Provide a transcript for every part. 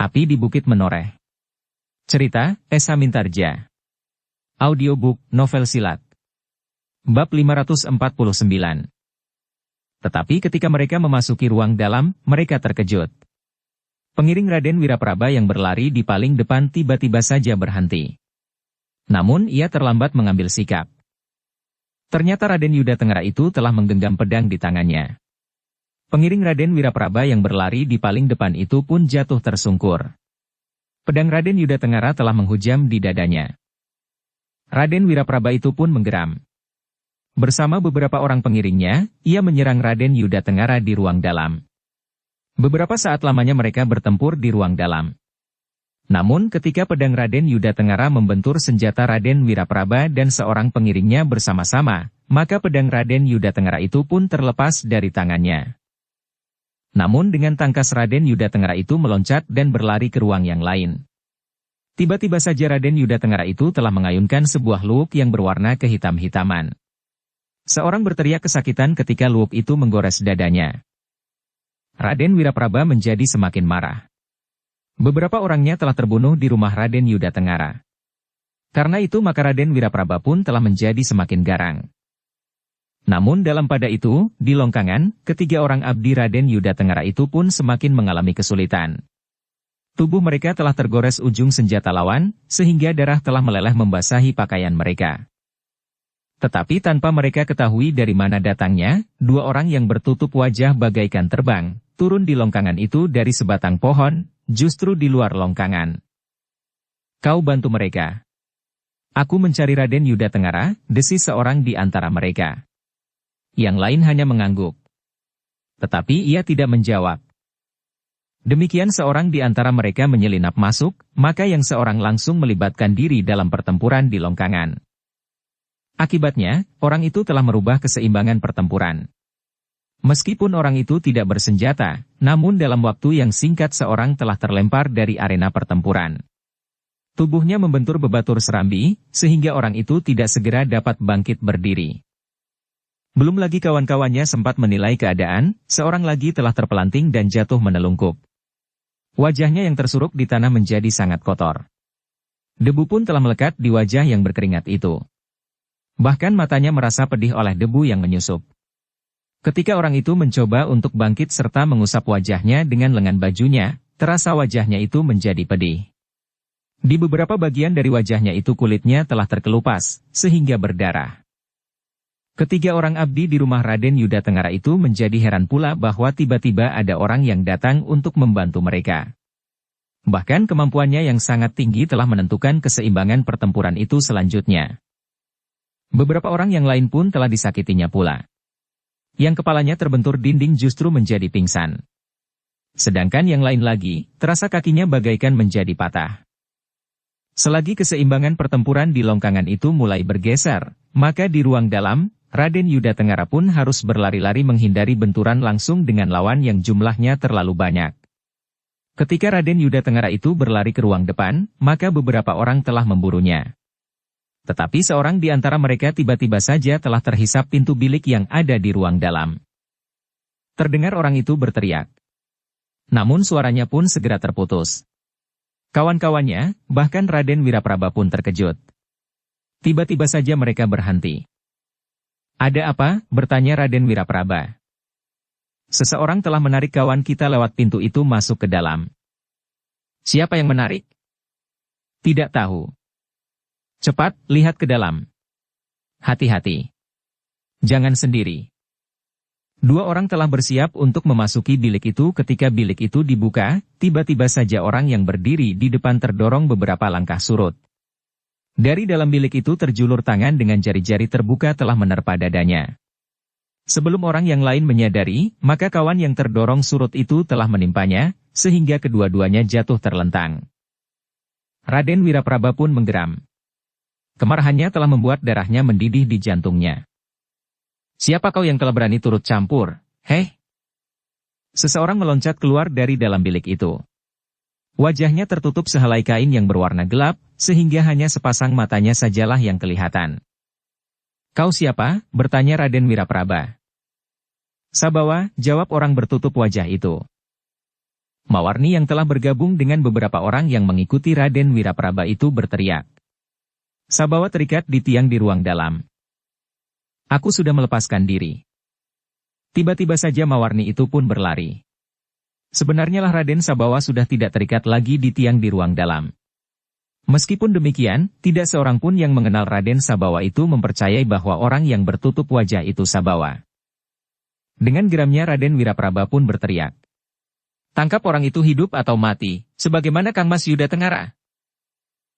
Api di Bukit Menoreh. Cerita, Esa Mintarja. Audiobook, novel silat. Bab 549. Tetapi ketika mereka memasuki ruang dalam, mereka terkejut. Pengiring Raden Wirapraba yang berlari di paling depan tiba-tiba saja berhenti. Namun ia terlambat mengambil sikap. Ternyata Raden Yudatengara itu telah menggenggam pedang di tangannya. Pengiring Raden Wirapraba yang berlari di paling depan itu pun jatuh tersungkur. Pedang Raden Yudatengara telah menghujam di dadanya. Raden Wirapraba itu pun menggeram. Bersama beberapa orang pengiringnya, ia menyerang Raden Yudatengara di ruang dalam. Beberapa saat lamanya mereka bertempur di ruang dalam. Namun ketika pedang Raden Yudatengara membentur senjata Raden Wirapraba dan seorang pengiringnya bersama-sama, maka pedang Raden Yudatengara itu pun terlepas dari tangannya. Namun dengan tangkas Raden Yudatengara itu meloncat dan berlari ke ruang yang lain. Tiba-tiba saja Raden Yudatengara itu telah mengayunkan sebuah luwuk yang berwarna kehitam-hitaman. Seorang berteriak kesakitan ketika luwuk itu menggores dadanya. Raden Wirapraba menjadi semakin marah. Beberapa orangnya telah terbunuh di rumah Raden Yudatengara. Karena itu maka Raden Wirapraba pun telah menjadi semakin garang. Namun dalam pada itu, di Longkangan, ketiga orang abdi Raden Yudatengara itu pun semakin mengalami kesulitan. Tubuh mereka telah tergores ujung senjata lawan, sehingga darah telah meleleh membasahi pakaian mereka. Tetapi tanpa mereka ketahui dari mana datangnya, dua orang yang bertutup wajah bagaikan terbang, turun di Longkangan itu dari sebatang pohon, justru di luar Longkangan. Kau bantu mereka. Aku mencari Raden Yudatengara, desis seorang di antara mereka. Yang lain hanya mengangguk. Tetapi ia tidak menjawab. Demikian seorang di antara mereka menyelinap masuk, maka yang seorang langsung melibatkan diri dalam pertempuran di Longkangan. Akibatnya, orang itu telah merubah keseimbangan pertempuran. Meskipun orang itu tidak bersenjata, namun dalam waktu yang singkat seorang telah terlempar dari arena pertempuran. Tubuhnya membentur bebatur serambi, sehingga orang itu tidak segera dapat bangkit berdiri. Belum lagi kawan-kawannya sempat menilai keadaan, seorang lagi telah terpelanting dan jatuh menelungkup. Wajahnya yang tersuruk di tanah menjadi sangat kotor. Debu pun telah melekat di wajah yang berkeringat itu. Bahkan matanya merasa pedih oleh debu yang menyusup. Ketika orang itu mencoba untuk bangkit serta mengusap wajahnya dengan lengan bajunya, terasa wajahnya itu menjadi pedih. Di beberapa bagian dari wajahnya itu kulitnya telah terkelupas, sehingga berdarah. Ketiga orang abdi di rumah Raden Yudatengara itu menjadi heran pula bahwa tiba-tiba ada orang yang datang untuk membantu mereka. Bahkan kemampuannya yang sangat tinggi telah menentukan keseimbangan pertempuran itu selanjutnya. Beberapa orang yang lain pun telah disakitinya pula. Yang kepalanya terbentur dinding justru menjadi pingsan. Sedangkan yang lain lagi, terasa kakinya bagaikan menjadi patah. Selagi keseimbangan pertempuran di Longkangan itu mulai bergeser, maka di ruang dalam, Raden Yudatengara pun harus berlari-lari menghindari benturan langsung dengan lawan yang jumlahnya terlalu banyak. Ketika Raden Yudatengara itu berlari ke ruang depan, maka beberapa orang telah memburunya. Tetapi seorang di antara mereka tiba-tiba saja telah terhisap pintu bilik yang ada di ruang dalam. Terdengar orang itu berteriak. Namun suaranya pun segera terputus. Kawan-kawannya, bahkan Raden Wirapraba pun terkejut. Tiba-tiba saja mereka berhenti. Ada apa? Bertanya Raden Wirapraba. Seseorang telah menarik kawan kita lewat pintu itu masuk ke dalam. Siapa yang menarik? Tidak tahu. Cepat, lihat ke dalam. Hati-hati. Jangan sendiri. Dua orang telah bersiap untuk memasuki bilik itu. Ketika bilik itu dibuka, tiba-tiba saja orang yang berdiri di depan terdorong beberapa langkah surut. Dari dalam bilik itu terjulur tangan dengan jari-jari terbuka telah menerpa dadanya. Sebelum orang yang lain menyadari, maka kawan yang terdorong surut itu telah menimpanya, sehingga kedua-duanya jatuh terlentang. Raden Wirapraba pun menggeram. Kemarahannya telah membuat darahnya mendidih di jantungnya. Siapa kau yang telah berani turut campur, heh? Seseorang meloncat keluar dari dalam bilik itu. Wajahnya tertutup sehelai kain yang berwarna gelap, sehingga hanya sepasang matanya sajalah yang kelihatan. Kau siapa? Bertanya Raden Wirapraba. Sabawa, jawab orang bertutup wajah itu. Mawarni yang telah bergabung dengan beberapa orang yang mengikuti Raden Wirapraba itu berteriak. Sabawa terikat di tiang di ruang dalam. Aku sudah melepaskan diri. Tiba-tiba saja Mawarni itu pun berlari. Sebenarnya lah Raden Sabawa sudah tidak terikat lagi di tiang di ruang dalam. Meskipun demikian, tidak seorang pun yang mengenal Raden Sabawa itu mempercayai bahwa orang yang bertutup wajah itu Sabawa. Dengan geramnya Raden Wirapraba pun berteriak. Tangkap orang itu hidup atau mati, sebagaimana Kang Mas Yuda Tengara.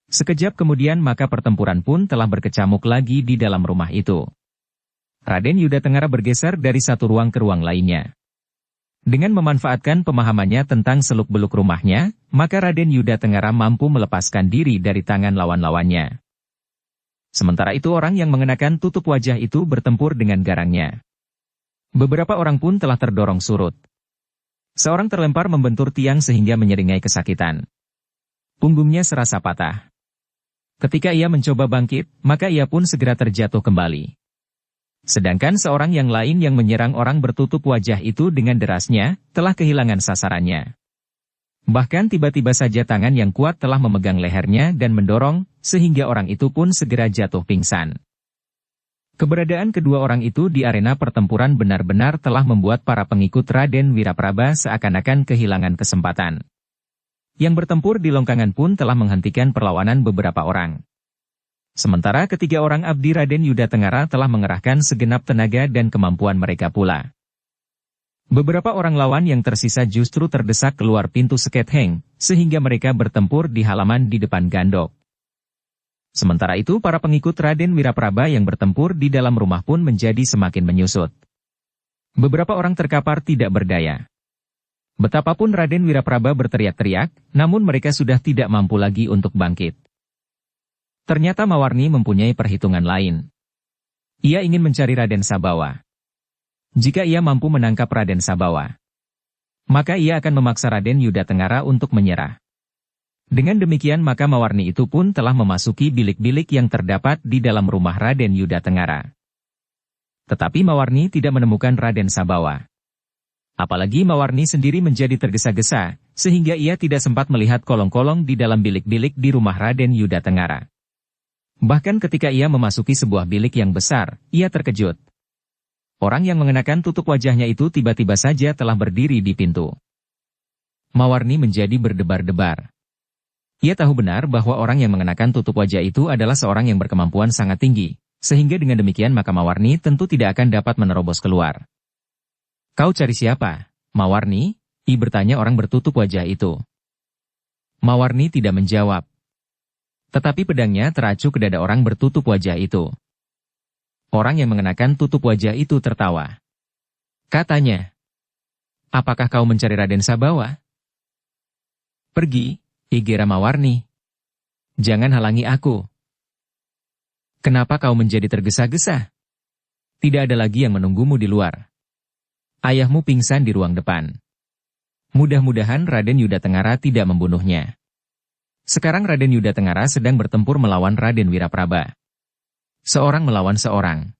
Sekejap kemudian maka pertempuran pun telah berkecamuk lagi di dalam rumah itu. Raden Yuda Tengara bergeser dari satu ruang ke ruang lainnya. Dengan memanfaatkan pemahamannya tentang seluk-beluk rumahnya, maka Raden Yuda Tengara mampu melepaskan diri dari tangan lawan-lawannya. Sementara itu orang yang mengenakan tutup wajah itu bertempur dengan garangnya. Beberapa orang pun telah terdorong surut. Seorang terlempar membentur tiang sehingga menyeringai kesakitan. Punggungnya serasa patah. Ketika ia mencoba bangkit, maka ia pun segera terjatuh kembali. Sedangkan seorang yang lain yang menyerang orang bertutup wajah itu dengan derasnya, telah kehilangan sasarannya. Bahkan tiba-tiba saja tangan yang kuat telah memegang lehernya dan mendorong, sehingga orang itu pun segera jatuh pingsan. Keberadaan kedua orang itu di arena pertempuran benar-benar telah membuat para pengikut Raden Wirapraba seakan-akan kehilangan kesempatan. Yang bertempur di longkangan pun telah menghentikan perlawanan beberapa orang. Sementara ketiga orang abdi Raden Yuda Tengara telah mengerahkan segenap tenaga dan kemampuan mereka pula. Beberapa orang lawan yang tersisa justru terdesak keluar pintu Seketheng, sehingga mereka bertempur di halaman di depan Gandok. Sementara itu para pengikut Raden Wirapraba yang bertempur di dalam rumah pun menjadi semakin menyusut. Beberapa orang terkapar tidak berdaya. Betapapun Raden Wirapraba berteriak-teriak, namun mereka sudah tidak mampu lagi untuk bangkit. Ternyata Mawarni mempunyai perhitungan lain. Ia ingin mencari Raden Sabawa. Jika ia mampu menangkap Raden Sabawa, maka ia akan memaksa Raden Yuda Tengara untuk menyerah. Dengan demikian maka Mawarni itu pun telah memasuki bilik-bilik yang terdapat di dalam rumah Raden Yuda Tengara. Tetapi Mawarni tidak menemukan Raden Sabawa. Apalagi Mawarni sendiri menjadi tergesa-gesa, sehingga ia tidak sempat melihat kolong-kolong di dalam bilik-bilik di rumah Raden Yuda Tengara. Bahkan ketika ia memasuki sebuah bilik yang besar, ia terkejut. Orang yang mengenakan tutup wajahnya itu tiba-tiba saja telah berdiri di pintu. Mawarni menjadi berdebar-debar. Ia tahu benar bahwa orang yang mengenakan tutup wajah itu adalah seorang yang berkemampuan sangat tinggi, sehingga dengan demikian maka Mawarni tentu tidak akan dapat menerobos keluar. Kau cari siapa, Mawarni? Bertanya orang bertutup wajah itu. Mawarni tidak menjawab. Tetapi pedangnya teracu ke dada orang bertutup wajah itu. Orang yang mengenakan tutup wajah itu tertawa. Katanya, apakah kau mencari Raden Sabawa? Pergi, Igera Mawarni. Jangan halangi aku. Kenapa kau menjadi tergesa-gesa? Tidak ada lagi yang menunggumu di luar. Ayahmu pingsan di ruang depan. Mudah-mudahan Raden Yuda Tengara tidak membunuhnya. Sekarang Raden Yuda Tengara sedang bertempur melawan Raden Wirapraba. Seorang melawan seorang.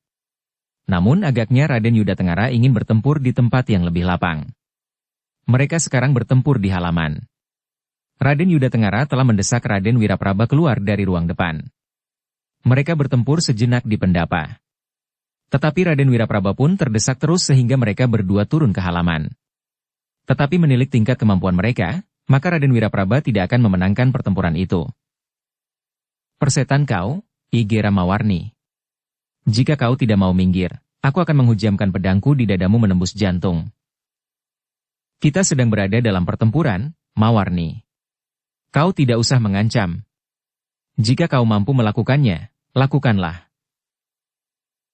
Namun agaknya Raden Yuda Tengara ingin bertempur di tempat yang lebih lapang. Mereka sekarang bertempur di halaman. Raden Yuda Tengara telah mendesak Raden Wirapraba keluar dari ruang depan. Mereka bertempur sejenak di pendapa. Tetapi Raden Wirapraba pun terdesak terus sehingga mereka berdua turun ke halaman. Tetapi menilik tingkat kemampuan mereka, maka Raden Wirapraba tidak akan memenangkan pertempuran itu. Persetan kau, Igera Mawarni. Jika kau tidak mau minggir, aku akan menghujamkan pedangku di dadamu menembus jantung. Kita sedang berada dalam pertempuran, Mawarni. Kau tidak usah mengancam. Jika kau mampu melakukannya, lakukanlah.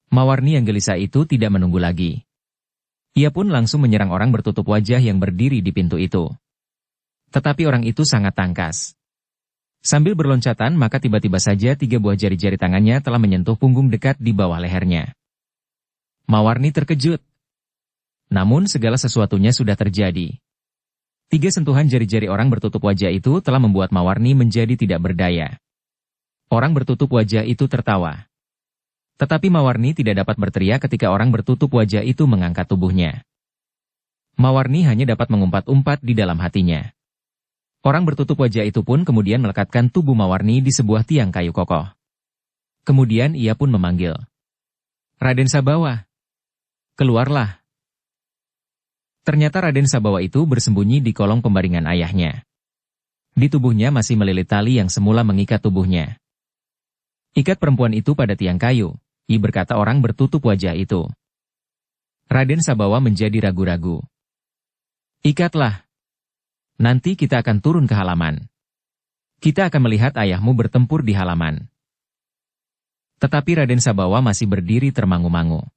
Mawarni yang gelisah itu tidak menunggu lagi. Ia pun langsung menyerang orang bertutup wajah yang berdiri di pintu itu. Tetapi orang itu sangat tangkas. Sambil berloncatan maka tiba-tiba saja 3 buah jari-jari tangannya telah menyentuh punggung dekat di bawah lehernya. Mawarni terkejut. Namun segala sesuatunya sudah terjadi. 3 sentuhan jari-jari orang bertutup wajah itu telah membuat Mawarni menjadi tidak berdaya. Orang bertutup wajah itu tertawa. Tetapi Mawarni tidak dapat berteriak ketika orang bertutup wajah itu mengangkat tubuhnya. Mawarni hanya dapat mengumpat-umpat di dalam hatinya. Orang bertutup wajah itu pun kemudian melekatkan tubuh Mawarni di sebuah tiang kayu kokoh. Kemudian ia pun memanggil, "Raden Sabawa, keluarlah." Ternyata Raden Sabawa itu bersembunyi di kolong pembaringan ayahnya. Di tubuhnya masih melilit tali yang semula mengikat tubuhnya. "Ikat perempuan itu pada tiang kayu," berkata orang bertutup wajah itu. Raden Sabawa menjadi ragu-ragu. "Ikatlah. Nanti kita akan turun ke halaman. Kita akan melihat ayahmu bertempur di halaman." Tetapi Raden Sabawa masih berdiri termangu-mangu.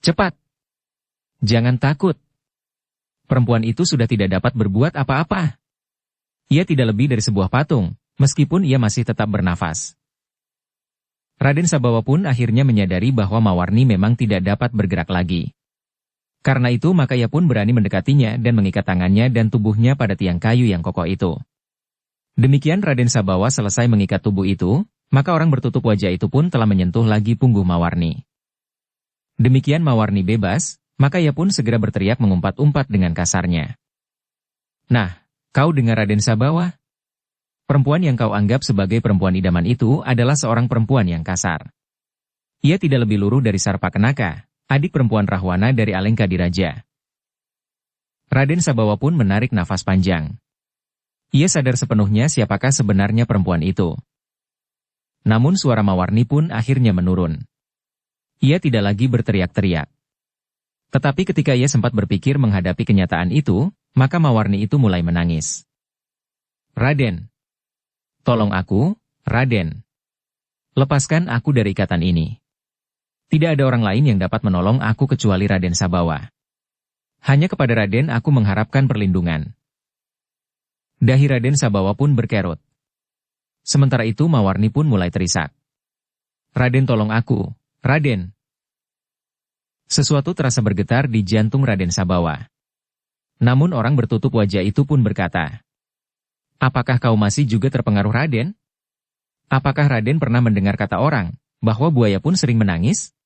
"Cepat! Jangan takut. Perempuan itu sudah tidak dapat berbuat apa-apa. Ia tidak lebih dari sebuah patung, meskipun ia masih tetap bernafas." Raden Sabawa pun akhirnya menyadari bahwa Mawarni memang tidak dapat bergerak lagi. Karena itu maka ia pun berani mendekatinya dan mengikat tangannya dan tubuhnya pada tiang kayu yang kokoh itu. Demikian Raden Sabawa selesai mengikat tubuh itu, maka orang bertutup wajah itu pun telah menyentuh lagi punggung Mawarni. Demikian Mawarni bebas, maka ia pun segera berteriak mengumpat-umpat dengan kasarnya. "Nah, kau dengar Raden Sabawa? Perempuan yang kau anggap sebagai perempuan idaman itu adalah seorang perempuan yang kasar. Ia tidak lebih luruh dari Sarpakenaka, adik perempuan Rahwana dari Alengka Diraja." Raden Sabawa pun menarik nafas panjang. Ia sadar sepenuhnya siapakah sebenarnya perempuan itu. Namun suara Mawarni pun akhirnya menurun. Ia tidak lagi berteriak-teriak. Tetapi ketika ia sempat berpikir menghadapi kenyataan itu, maka Mawarni itu mulai menangis. "Raden, tolong aku, Raden. Lepaskan aku dari ikatan ini. Tidak ada orang lain yang dapat menolong aku kecuali Raden Sabawa. Hanya kepada Raden aku mengharapkan perlindungan." Dahi Raden Sabawa pun berkerut. Sementara itu Mawarni pun mulai terisak. "Raden, tolong aku, Raden." Sesuatu terasa bergetar di jantung Raden Sabawa. Namun orang bertutup wajah itu pun berkata, "Apakah kau masih juga terpengaruh, Raden? Apakah Raden pernah mendengar kata orang, bahwa buaya pun sering menangis?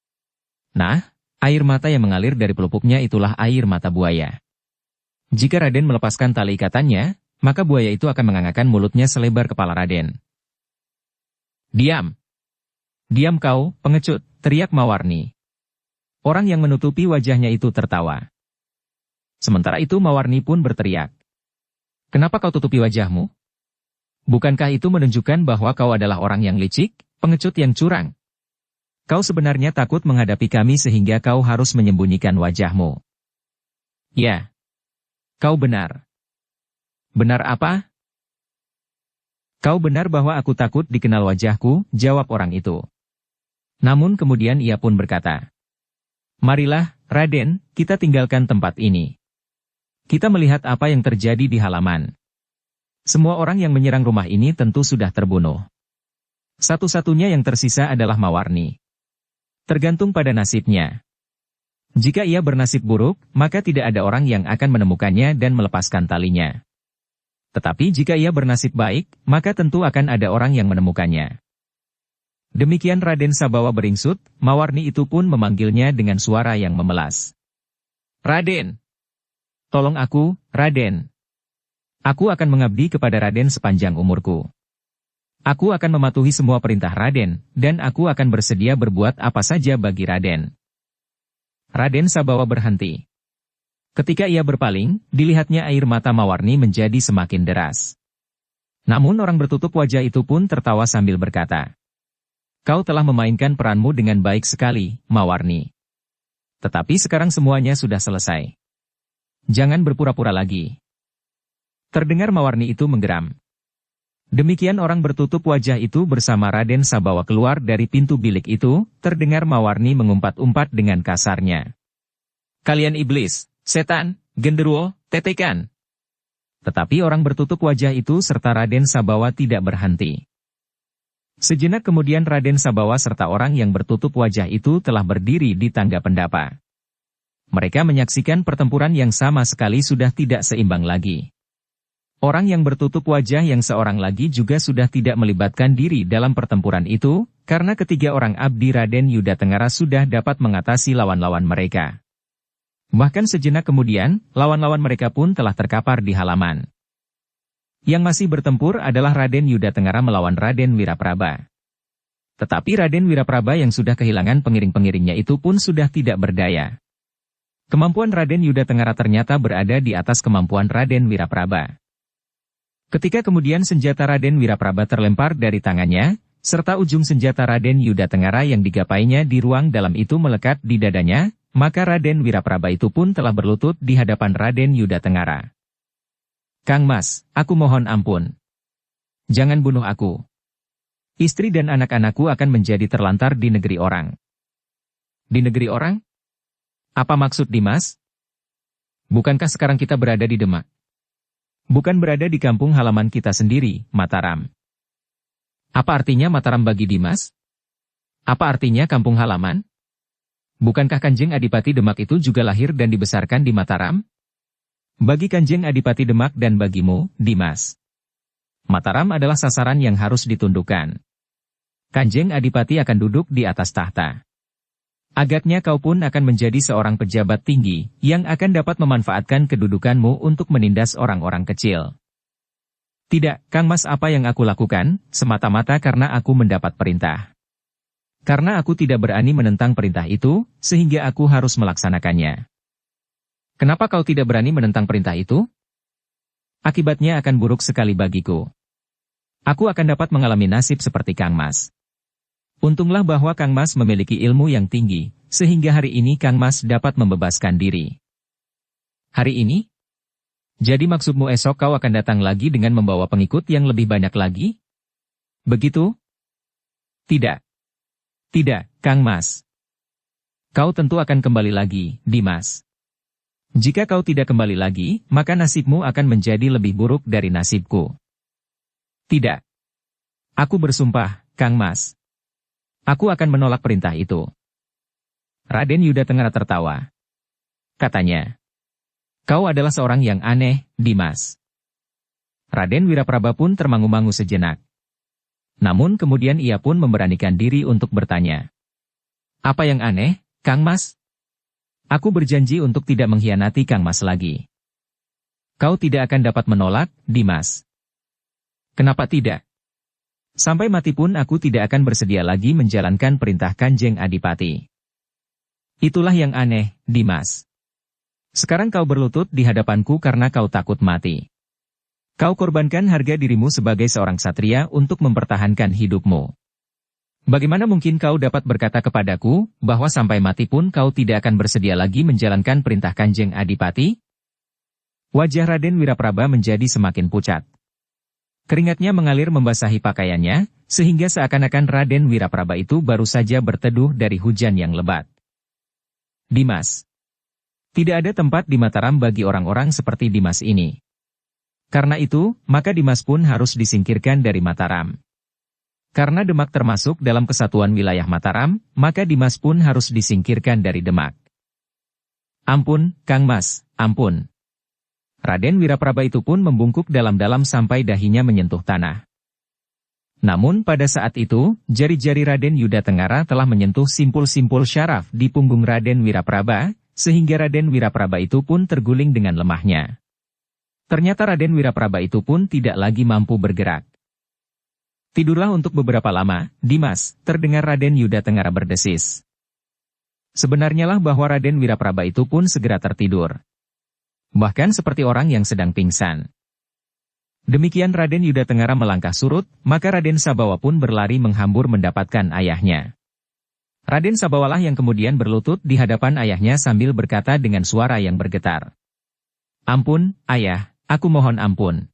Nah, air mata yang mengalir dari pelupuknya itulah air mata buaya. Jika Raden melepaskan tali ikatannya, maka buaya itu akan mengangakkan mulutnya selebar kepala Raden." "Diam! Diam kau, pengecut!" teriak Mawarni. Orang yang menutupi wajahnya itu tertawa. Sementara itu Mawarni pun berteriak, "Kenapa kau tutupi wajahmu? Bukankah itu menunjukkan bahwa kau adalah orang yang licik, pengecut yang curang? Kau sebenarnya takut menghadapi kami sehingga kau harus menyembunyikan wajahmu." "Ya, kau benar." "Benar apa?" "Kau benar bahwa aku takut dikenal wajahku," jawab orang itu. Namun kemudian ia pun berkata, "Marilah, Raden, kita tinggalkan tempat ini. Kita melihat apa yang terjadi di halaman. Semua orang yang menyerang rumah ini tentu sudah terbunuh. Satu-satunya yang tersisa adalah Mawarni. Tergantung pada nasibnya. Jika ia bernasib buruk, maka tidak ada orang yang akan menemukannya dan melepaskan talinya. Tetapi jika ia bernasib baik, maka tentu akan ada orang yang menemukannya." Demikian Raden Sabawa beringsut, Mawarni itu pun memanggilnya dengan suara yang memelas. "Raden! Tolong aku, Raden. Aku akan mengabdi kepada Raden sepanjang umurku. Aku akan mematuhi semua perintah Raden, dan aku akan bersedia berbuat apa saja bagi Raden." Raden Sabawa berhenti. Ketika ia berpaling, dilihatnya air mata Mawarni menjadi semakin deras. Namun orang bertutup wajah itu pun tertawa sambil berkata, "Kau telah memainkan peranmu dengan baik sekali, Mawarni. Tetapi sekarang semuanya sudah selesai. Jangan berpura-pura lagi." Terdengar Mawarni itu menggeram. Demikian orang bertutup wajah itu bersama Raden Sabawa keluar dari pintu bilik itu, terdengar Mawarni mengumpat-umpat dengan kasarnya. "Kalian iblis, setan, genderuwo, tetekan." Tetapi orang bertutup wajah itu serta Raden Sabawa tidak berhenti. Sejenak kemudian Raden Sabawa serta orang yang bertutup wajah itu telah berdiri di tangga pendapa. Mereka menyaksikan pertempuran yang sama sekali sudah tidak seimbang lagi. Orang yang bertutup wajah yang seorang lagi juga sudah tidak melibatkan diri dalam pertempuran itu, karena ketiga orang abdi Raden Yuda Tengara sudah dapat mengatasi lawan-lawan mereka. Bahkan sejenak kemudian, lawan-lawan mereka pun telah terkapar di halaman. Yang masih bertempur adalah Raden Yuda Tengara melawan Raden Wirapraba. Tetapi Raden Wirapraba yang sudah kehilangan pengiring-pengiringnya itu pun sudah tidak berdaya. Kemampuan Raden Yuda Tengara ternyata berada di atas kemampuan Raden Wirapraba. Ketika kemudian senjata Raden Wirapraba terlempar dari tangannya, serta ujung senjata Raden Yuda Tengara yang digapainya di ruang dalam itu melekat di dadanya, maka Raden Wirapraba itu pun telah berlutut di hadapan Raden Yuda Tengara. "Kang Mas, aku mohon ampun. Jangan bunuh aku. Istri dan anak-anakku akan menjadi terlantar di negeri orang." "Di negeri orang? Apa maksud Dimas? Bukankah sekarang kita berada di Demak? Bukan berada di kampung halaman kita sendiri, Mataram." "Apa artinya Mataram bagi Dimas? Apa artinya kampung halaman? Bukankah Kanjeng Adipati Demak itu juga lahir dan dibesarkan di Mataram?" "Bagi Kanjeng Adipati Demak dan bagimu, Dimas, Mataram adalah sasaran yang harus ditundukkan. Kanjeng Adipati akan duduk di atas tahta. Agaknya kau pun akan menjadi seorang pejabat tinggi, yang akan dapat memanfaatkan kedudukanmu untuk menindas orang-orang kecil." "Tidak, Kang Mas, apa yang aku lakukan, semata-mata karena aku mendapat perintah. Karena aku tidak berani menentang perintah itu, sehingga aku harus melaksanakannya." "Kenapa kau tidak berani menentang perintah itu?" "Akibatnya akan buruk sekali bagiku. Aku akan dapat mengalami nasib seperti Kang Mas. Untunglah bahwa Kang Mas memiliki ilmu yang tinggi, sehingga hari ini Kang Mas dapat membebaskan diri." "Hari ini? Jadi maksudmu esok kau akan datang lagi dengan membawa pengikut yang lebih banyak lagi? Begitu?" "Tidak. Tidak, Kang Mas. Kau tentu akan kembali lagi, Dimas. Jika kau tidak kembali lagi, maka nasibmu akan menjadi lebih buruk dari nasibku." "Tidak. Aku bersumpah, Kang Mas. Aku akan menolak perintah itu." Raden Yuda Tengara tertawa. Katanya, "Kau adalah seorang yang aneh, Dimas." Raden Wirapraba pun termangu-mangu sejenak. Namun kemudian ia pun memberanikan diri untuk bertanya. "Apa yang aneh, Kang Mas?" "Aku berjanji untuk tidak mengkhianati Kang Mas lagi." "Kau tidak akan dapat menolak, Dimas." "Kenapa tidak? Sampai mati pun aku tidak akan bersedia lagi menjalankan perintah Kanjeng Adipati." "Itulah yang aneh, Dimas. Sekarang kau berlutut di hadapanku karena kau takut mati. Kau korbankan harga dirimu sebagai seorang satria untuk mempertahankan hidupmu. Bagaimana mungkin kau dapat berkata kepadaku, bahwa sampai mati pun kau tidak akan bersedia lagi menjalankan perintah Kanjeng Adipati?" Wajah Raden Wirapraba menjadi semakin pucat. Keringatnya mengalir membasahi pakaiannya, sehingga seakan-akan Raden Wirapraba itu baru saja berteduh dari hujan yang lebat. "Dimas, tidak ada tempat di Mataram bagi orang-orang seperti Dimas ini. Karena itu, maka Dimas pun harus disingkirkan dari Mataram. Karena Demak termasuk dalam kesatuan wilayah Mataram, maka Dimas pun harus disingkirkan dari Demak." "Ampun, Kang Mas, ampun." Raden Wirapraba itu pun membungkuk dalam-dalam sampai dahinya menyentuh tanah. Namun pada saat itu, jari-jari Raden Yuda Tengara telah menyentuh simpul-simpul syaraf di punggung Raden Wirapraba, sehingga Raden Wirapraba itu pun terguling dengan lemahnya. Ternyata Raden Wirapraba itu pun tidak lagi mampu bergerak. "Tidurlah untuk beberapa lama, Dimas," terdengar Raden Yuda Tengara berdesis. Sebenarnya lah bahwa Raden Wirapraba itu pun segera tertidur. Bahkan seperti orang yang sedang pingsan. Demikian Raden Yuda Tengara melangkah surut, maka Raden Sabawa pun berlari menghambur mendapatkan ayahnya. Raden Sabawalah yang kemudian berlutut di hadapan ayahnya sambil berkata dengan suara yang bergetar. "Ampun, Ayah. Aku mohon ampun.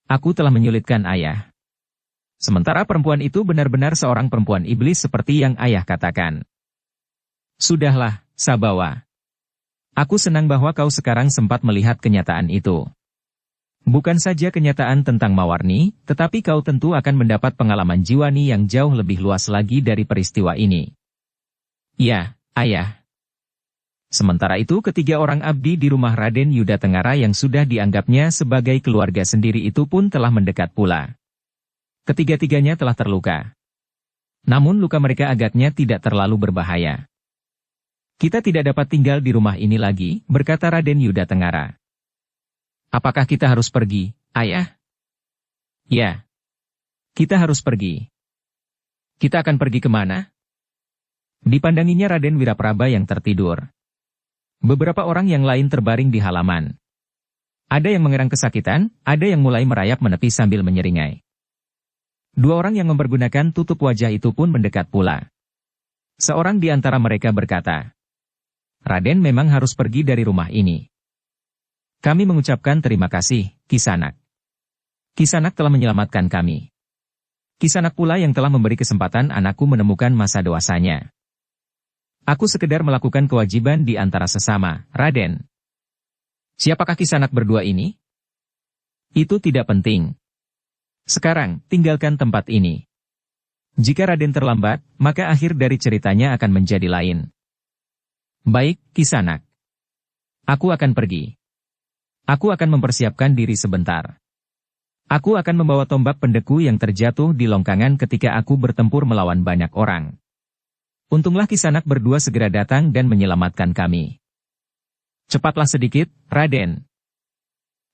Aku telah menyulitkan Ayah." Sementara perempuan itu benar-benar seorang perempuan iblis seperti yang Ayah katakan. "Sudahlah, Sabawa. Aku senang bahwa kau sekarang sempat melihat kenyataan itu. Bukan saja kenyataan tentang Mawarni, tetapi kau tentu akan mendapat pengalaman jiwani yang jauh lebih luas lagi dari peristiwa ini." "Ya, Ayah." Sementara itu ketiga orang abdi di rumah Raden Yuda Tengara yang sudah dianggapnya sebagai keluarga sendiri itu pun telah mendekat pula. Ketiga-tiganya telah terluka. Namun luka mereka agaknya tidak terlalu berbahaya. Kita tidak dapat tinggal di rumah ini lagi, berkata Raden Yuda Tengara. Apakah kita harus pergi, Ayah? Ya. Kita harus pergi. Kita akan pergi kemana? Dipandanginya Raden Wirapraba yang tertidur. Beberapa orang yang lain terbaring di halaman. Ada yang mengerang kesakitan, ada yang mulai merayap menepi sambil menyeringai. Dua orang yang mempergunakan tutup wajah itu pun mendekat pula. Seorang di antara mereka berkata, Raden memang harus pergi dari rumah ini. Kami mengucapkan terima kasih, Kisanak. Kisanak telah menyelamatkan kami. Kisanak pula yang telah memberi kesempatan anakku menemukan masa dewasanya. Aku sekedar melakukan kewajiban di antara sesama, Raden. Siapakah Kisanak berdua ini? Itu tidak penting. Sekarang, tinggalkan tempat ini. Jika Raden terlambat, maka akhir dari ceritanya akan menjadi lain. Baik, Kisanak. Aku akan pergi. Aku akan mempersiapkan diri sebentar. Aku akan membawa tombak pendeku yang terjatuh di longkangan ketika aku bertempur melawan banyak orang. Untunglah Kisanak berdua segera datang dan menyelamatkan kami. Cepatlah sedikit, Raden.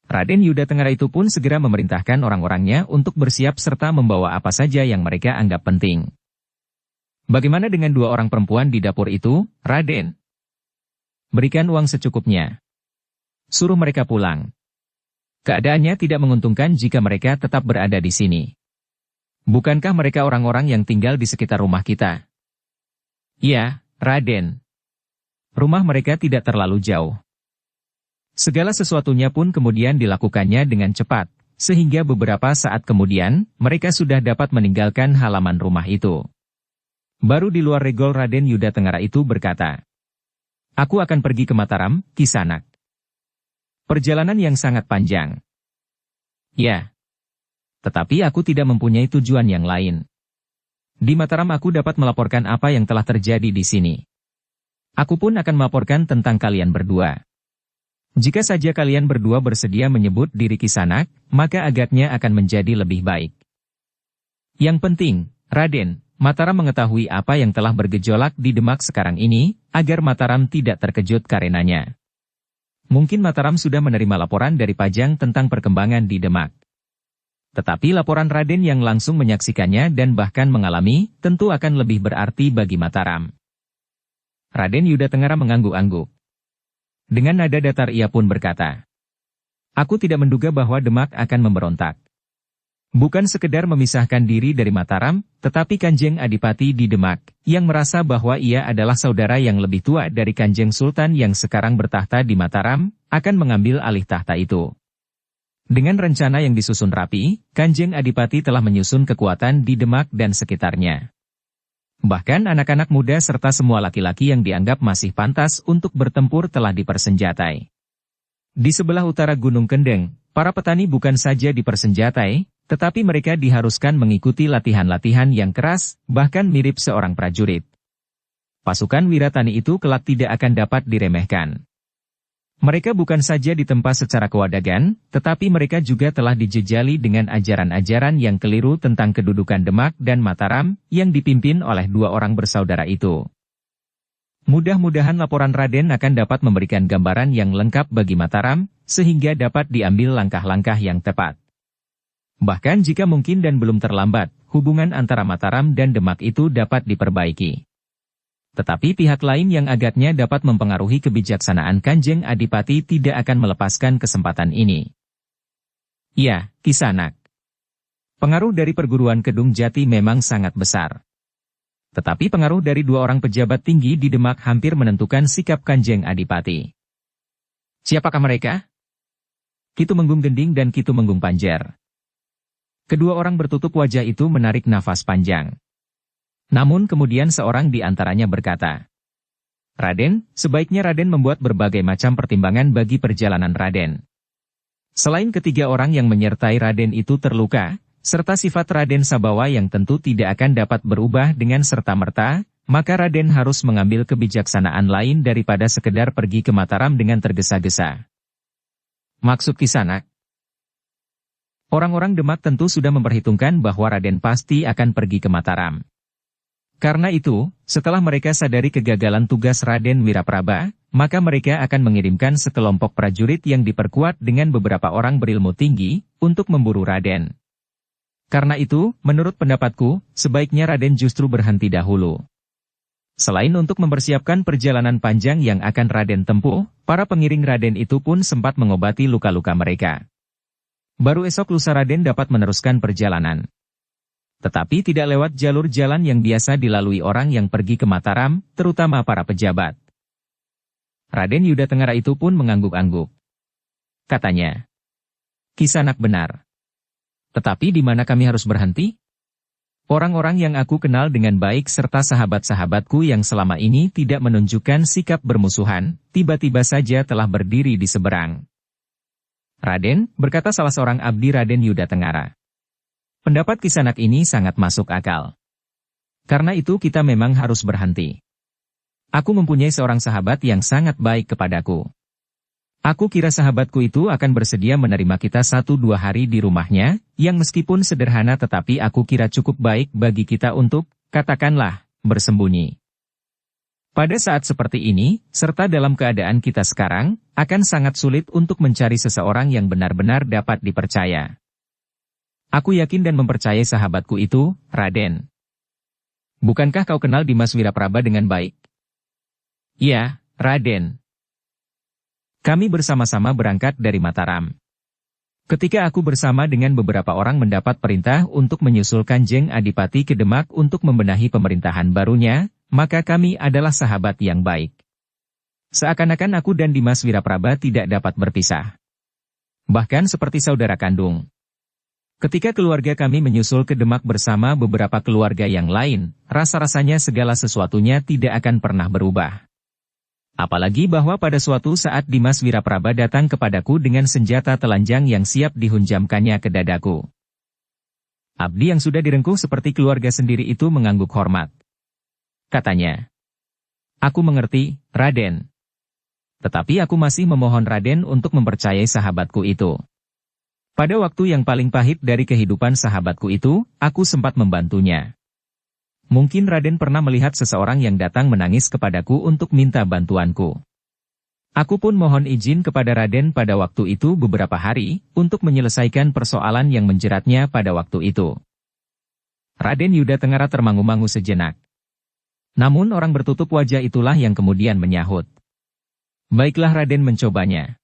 Raden Yuda Tengara itu pun segera memerintahkan orang-orangnya untuk bersiap serta membawa apa saja yang mereka anggap penting. Bagaimana dengan dua orang perempuan di dapur itu, Raden? Berikan uang secukupnya. Suruh mereka pulang. Keadaannya tidak menguntungkan jika mereka tetap berada di sini. Bukankah mereka orang-orang yang tinggal di sekitar rumah kita? Ya, Raden. Rumah mereka tidak terlalu jauh. Segala sesuatunya pun kemudian dilakukannya dengan cepat, sehingga beberapa saat kemudian, mereka sudah dapat meninggalkan halaman rumah itu. Baru di luar regol Raden Yuda Tengara itu berkata, Aku akan pergi ke Mataram, Kisanak. Perjalanan yang sangat panjang. Ya. Tetapi aku tidak mempunyai tujuan yang lain. Di Mataram aku dapat melaporkan apa yang telah terjadi di sini. Aku pun akan melaporkan tentang kalian berdua. Jika saja kalian berdua bersedia menyebut diri Kisanak, maka agaknya akan menjadi lebih baik. Yang penting, Raden, Mataram mengetahui apa yang telah bergejolak di Demak sekarang ini, agar Mataram tidak terkejut karenanya. Mungkin Mataram sudah menerima laporan dari Pajang tentang perkembangan di Demak. Tetapi laporan Raden yang langsung menyaksikannya dan bahkan mengalami, tentu akan lebih berarti bagi Mataram. Raden Yuda Tengara mengangguk-angguk. Dengan nada datar ia pun berkata, Aku tidak menduga bahwa Demak akan memberontak. Bukan sekedar memisahkan diri dari Mataram, tetapi Kanjeng Adipati di Demak, yang merasa bahwa ia adalah saudara yang lebih tua dari Kanjeng Sultan yang sekarang bertahta di Mataram, akan mengambil alih tahta itu. Dengan rencana yang disusun rapi, Kanjeng Adipati telah menyusun kekuatan di Demak dan sekitarnya. Bahkan anak-anak muda serta semua laki-laki yang dianggap masih pantas untuk bertempur telah dipersenjatai. Di sebelah utara Gunung Kendeng, para petani bukan saja dipersenjatai, tetapi mereka diharuskan mengikuti latihan-latihan yang keras, bahkan mirip seorang prajurit. Pasukan Wiratani itu kelak tidak akan dapat diremehkan. Mereka bukan saja ditempa secara kewadagan, tetapi mereka juga telah dijejali dengan ajaran-ajaran yang keliru tentang kedudukan Demak dan Mataram, yang dipimpin oleh dua orang bersaudara itu. Mudah-mudahan laporan Raden akan dapat memberikan gambaran yang lengkap bagi Mataram, sehingga dapat diambil langkah-langkah yang tepat. Bahkan jika mungkin dan belum terlambat, hubungan antara Mataram dan Demak itu dapat diperbaiki. Tetapi pihak lain yang agaknya dapat mempengaruhi kebijaksanaan Kanjeng Adipati tidak akan melepaskan kesempatan ini. Ya, Kisanak. Pengaruh dari perguruan Kedung Jati memang sangat besar. Tetapi pengaruh dari dua orang pejabat tinggi di Demak hampir menentukan sikap Kanjeng Adipati. Siapakah mereka? Ki Tumenggung Gending dan Ki Tumenggung Panjer. Kedua orang bertutup wajah itu menarik nafas panjang. Namun kemudian seorang di antaranya berkata, Raden, sebaiknya Raden membuat berbagai macam pertimbangan bagi perjalanan Raden. Selain ketiga orang yang menyertai Raden itu terluka, serta sifat Raden Sabawa yang tentu tidak akan dapat berubah dengan serta-merta, maka Raden harus mengambil kebijaksanaan lain daripada sekedar pergi ke Mataram dengan tergesa-gesa. Maksud Kisanak? Orang-orang Demak tentu sudah memperhitungkan bahwa Raden pasti akan pergi ke Mataram. Karena itu, setelah mereka sadari kegagalan tugas Raden Wirapraba, maka mereka akan mengirimkan sekelompok prajurit yang diperkuat dengan beberapa orang berilmu tinggi, untuk memburu Raden. Karena itu, menurut pendapatku, sebaiknya Raden justru berhenti dahulu. Selain untuk mempersiapkan perjalanan panjang yang akan Raden tempuh, para pengiring Raden itu pun sempat mengobati luka-luka mereka. Baru esok lusa Raden dapat meneruskan perjalanan. Tetapi tidak lewat jalur jalan yang biasa dilalui orang yang pergi ke Mataram, terutama para pejabat. Raden Yudatenggara itu pun mengangguk-angguk. Katanya, Kisanak benar. Tetapi di mana kami harus berhenti? Orang-orang yang aku kenal dengan baik serta sahabat-sahabatku yang selama ini tidak menunjukkan sikap bermusuhan, tiba-tiba saja telah berdiri di seberang. Raden, berkata salah seorang abdi Raden Yudatenggara. Pendapat Kisanak ini sangat masuk akal. Karena itu kita memang harus berhenti. Aku mempunyai seorang sahabat yang sangat baik kepadaku. Aku kira sahabatku itu akan bersedia menerima kita 1-2 hari di rumahnya, yang meskipun sederhana tetapi aku kira cukup baik bagi kita untuk, katakanlah, bersembunyi. Pada saat seperti ini, serta dalam keadaan kita sekarang, akan sangat sulit untuk mencari seseorang yang benar-benar dapat dipercaya. Aku yakin dan mempercayai sahabatku itu, Raden. Bukankah kau kenal Dimas Wirapraba dengan baik? Ya, Raden. Kami bersama-sama berangkat dari Mataram. Ketika aku bersama dengan beberapa orang mendapat perintah untuk menyusulkan Jeng Adipati ke Demak untuk membenahi pemerintahan barunya, maka kami adalah sahabat yang baik. Seakan-akan aku dan Dimas Wirapraba tidak dapat berpisah. Bahkan seperti saudara kandung. Ketika keluarga kami menyusul ke Demak bersama beberapa keluarga yang lain, rasa-rasanya segala sesuatunya tidak akan pernah berubah. Apalagi bahwa pada suatu saat Dimas Wirapraba datang kepadaku dengan senjata telanjang yang siap dihunjamkannya ke dadaku. Abdi yang sudah direngkuh seperti keluarga sendiri itu mengangguk hormat. Katanya, aku mengerti, Raden. Tetapi aku masih memohon Raden untuk mempercayai sahabatku itu. Pada waktu yang paling pahit dari kehidupan sahabatku itu, aku sempat membantunya. Mungkin Raden pernah melihat seseorang yang datang menangis kepadaku untuk minta bantuanku. Aku pun mohon izin kepada Raden pada waktu itu beberapa hari, untuk menyelesaikan persoalan yang menjeratnya pada waktu itu. Raden Yudatenggara termangu-mangu sejenak. Namun orang bertutup wajah itulah yang kemudian menyahut. Baiklah Raden mencobanya.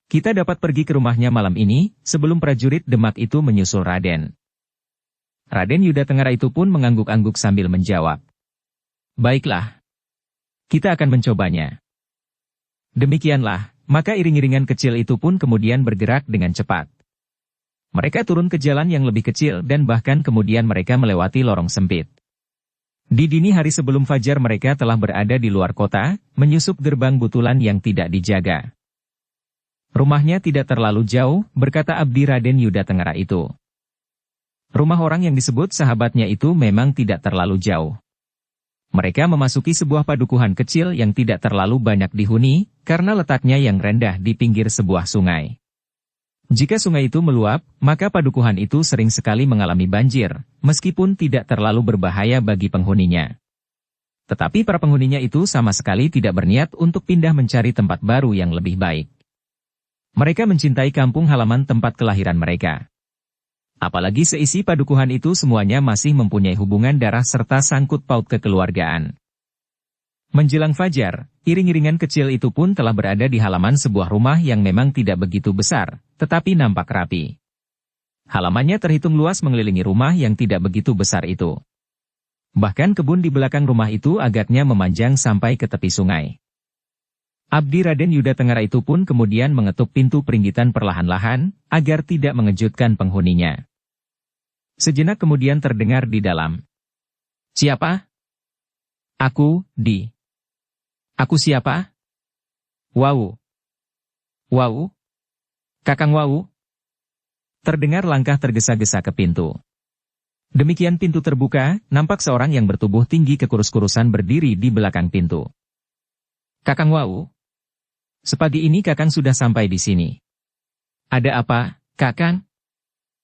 Kita dapat pergi ke rumahnya malam ini, sebelum prajurit Demak itu menyusul Raden. Raden Yudatenggara itu pun mengangguk-angguk sambil menjawab. Baiklah. Kita akan mencobanya. Demikianlah, maka iring-iringan kecil itu pun kemudian bergerak dengan cepat. Mereka turun ke jalan yang lebih kecil dan bahkan kemudian mereka melewati lorong sempit. Di dini hari sebelum fajar mereka telah berada di luar kota, menyusup gerbang butulan yang tidak dijaga. Rumahnya tidak terlalu jauh, berkata abdi Raden Yudatenggara itu. Rumah orang yang disebut sahabatnya itu memang tidak terlalu jauh. Mereka memasuki sebuah padukuhan kecil yang tidak terlalu banyak dihuni, karena letaknya yang rendah di pinggir sebuah sungai. Jika sungai itu meluap, maka padukuhan itu sering sekali mengalami banjir, meskipun tidak terlalu berbahaya bagi penghuninya. Tetapi para penghuninya itu sama sekali tidak berniat untuk pindah mencari tempat baru yang lebih baik. Mereka mencintai kampung halaman tempat kelahiran mereka. Apalagi seisi padukuhan itu semuanya masih mempunyai hubungan darah serta sangkut paut kekeluargaan. Menjelang fajar, iring-iringan kecil itu pun telah berada di halaman sebuah rumah yang memang tidak begitu besar, tetapi nampak rapi. Halamannya terhitung luas mengelilingi rumah yang tidak begitu besar itu. Bahkan kebun di belakang rumah itu agaknya memanjang sampai ke tepi sungai. Abdi Raden Yudatenggara itu pun kemudian mengetuk pintu peringgitan perlahan-lahan, agar tidak mengejutkan penghuninya. Sejenak kemudian terdengar di dalam. Siapa? Aku, Di. Aku siapa? Wau. Wau? Kakang Wau? Terdengar langkah tergesa-gesa ke pintu. Demikian pintu terbuka, nampak seorang yang bertubuh tinggi kekurus-kurusan berdiri di belakang pintu. Kakang Wau? Sepagi ini Kakang sudah sampai di sini. Ada apa, Kakang?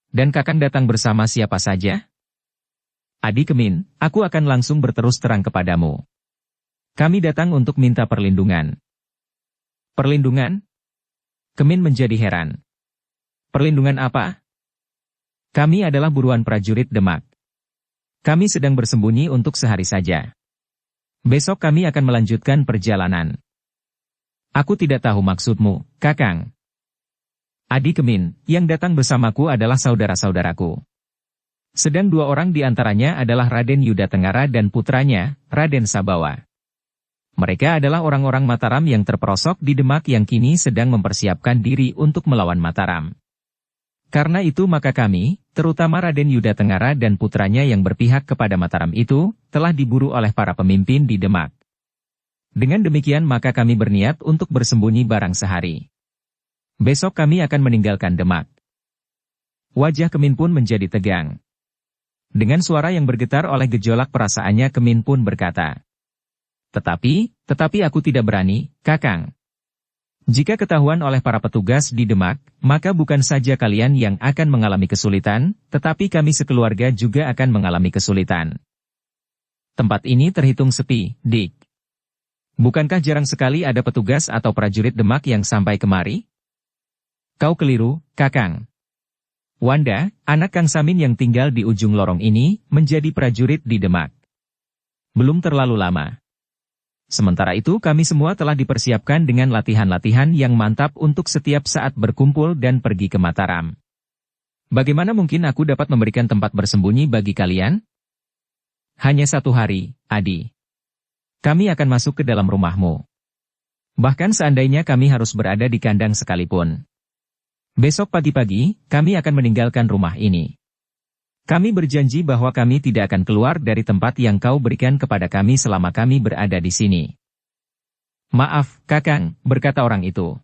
Dan Kakang datang bersama siapa saja? Adi Kemin, aku akan langsung berterus terang kepadamu. Kami datang untuk minta perlindungan. Perlindungan? Kemin menjadi heran. Perlindungan apa? Kami adalah buruan prajurit Demak. Kami sedang bersembunyi untuk sehari saja. Besok kami akan melanjutkan perjalanan. Aku tidak tahu maksudmu, Kakang. Adi Kemin, yang datang bersamaku adalah saudara-saudaraku. Sedang 2 orang di antaranya adalah Raden Yuda Tengara dan putranya, Raden Sabawa. Mereka adalah orang-orang Mataram yang terperosok di Demak yang kini sedang mempersiapkan diri untuk melawan Mataram. Karena itu maka kami, terutama Raden Yuda Tengara dan putranya yang berpihak kepada Mataram itu, telah diburu oleh para pemimpin di Demak. Dengan demikian maka kami berniat untuk bersembunyi barang sehari. Besok kami akan meninggalkan Demak. Wajah Kemin pun menjadi tegang. Dengan suara yang bergetar oleh gejolak perasaannya Kemin pun berkata, Tetapi aku tidak berani, Kakang. Jika ketahuan oleh para petugas di Demak, maka bukan saja kalian yang akan mengalami kesulitan, tetapi kami sekeluarga juga akan mengalami kesulitan. Tempat ini terhitung sepi, Dik. Bukankah jarang sekali ada petugas atau prajurit Demak yang sampai kemari? Kau keliru, Kakang. Wanda, anak Kang Samin yang tinggal di ujung lorong ini, menjadi prajurit di Demak. Belum terlalu lama. Sementara itu kami semua telah dipersiapkan dengan latihan-latihan yang mantap untuk setiap saat berkumpul dan pergi ke Mataram. Bagaimana mungkin aku dapat memberikan tempat bersembunyi bagi kalian? Hanya 1 hari, Adi. Kami akan masuk ke dalam rumahmu. Bahkan seandainya kami harus berada di kandang sekalipun. Besok pagi-pagi, kami akan meninggalkan rumah ini. Kami berjanji bahwa kami tidak akan keluar dari tempat yang kau berikan kepada kami selama kami berada di sini. Maaf, Kakang, berkata orang itu.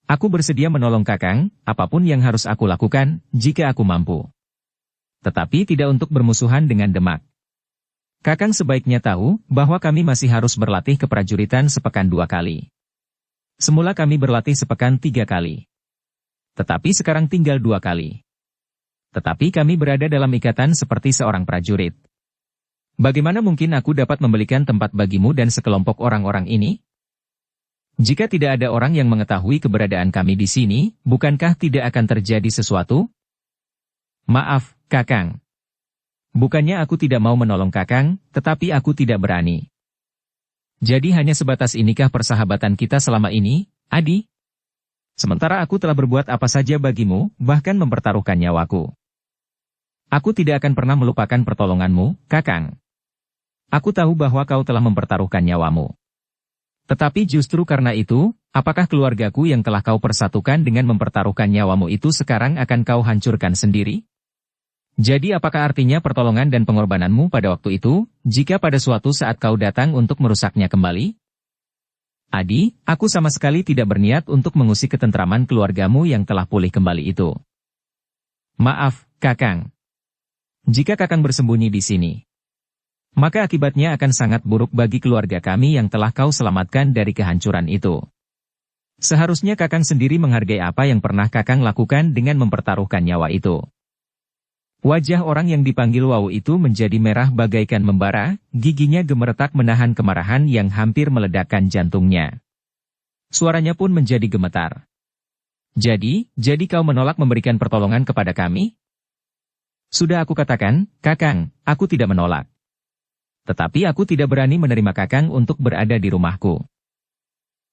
Aku bersedia menolong Kakang, apapun yang harus aku lakukan, jika aku mampu. Tetapi tidak untuk bermusuhan dengan Demak. Kakang sebaiknya tahu, bahwa kami masih harus berlatih keprajuritan sepekan 2 kali. Semula kami berlatih sepekan 3 kali. Tetapi sekarang tinggal 2 kali. Tetapi kami berada dalam ikatan seperti seorang prajurit. Bagaimana mungkin aku dapat membelikan tempat bagimu dan sekelompok orang-orang ini? Jika tidak ada orang yang mengetahui keberadaan kami di sini, bukankah tidak akan terjadi sesuatu? Maaf, Kakang. Bukannya aku tidak mau menolong Kakang, tetapi aku tidak berani. Jadi hanya sebatas inikah persahabatan kita selama ini, Adi? Sementara aku telah berbuat apa saja bagimu, bahkan mempertaruhkan nyawaku. Aku tidak akan pernah melupakan pertolonganmu, Kakang. Aku tahu bahwa kau telah mempertaruhkan nyawamu. Tetapi justru karena itu, apakah keluargaku yang telah kau persatukan dengan mempertaruhkan nyawamu itu sekarang akan kau hancurkan sendiri? Jadi apakah artinya pertolongan dan pengorbananmu pada waktu itu, jika pada suatu saat kau datang untuk merusaknya kembali? Adi, aku sama sekali tidak berniat untuk mengusik ketentraman keluargamu yang telah pulih kembali itu. Maaf, Kakang. Jika Kakang bersembunyi di sini, maka akibatnya akan sangat buruk bagi keluarga kami yang telah kau selamatkan dari kehancuran itu. Seharusnya Kakang sendiri menghargai apa yang pernah Kakang lakukan dengan mempertaruhkan nyawa itu. Wajah orang yang dipanggil Wau itu menjadi merah bagaikan membara, giginya gemeretak menahan kemarahan yang hampir meledakkan jantungnya. Suaranya pun menjadi gemetar. Jadi kau menolak memberikan pertolongan kepada kami? Sudah aku katakan, Kakang, aku tidak menolak. Tetapi aku tidak berani menerima Kakang untuk berada di rumahku.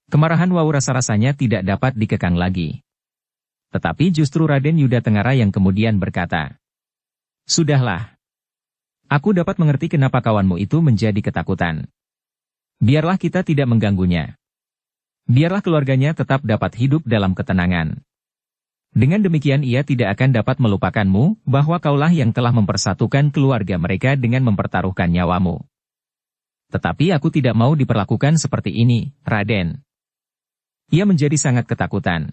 Kemarahan Wau rasa-rasanya tidak dapat dikekang lagi. Tetapi justru Raden Yuda Tengara yang kemudian berkata, Sudahlah. Aku dapat mengerti kenapa kawanmu itu menjadi ketakutan. Biarlah kita tidak mengganggunya. Biarlah keluarganya tetap dapat hidup dalam ketenangan. Dengan demikian ia tidak akan dapat melupakanmu, bahwa kaulah yang telah mempersatukan keluarga mereka dengan mempertaruhkan nyawamu. Tetapi aku tidak mau diperlakukan seperti ini, Raden. Ia menjadi sangat ketakutan.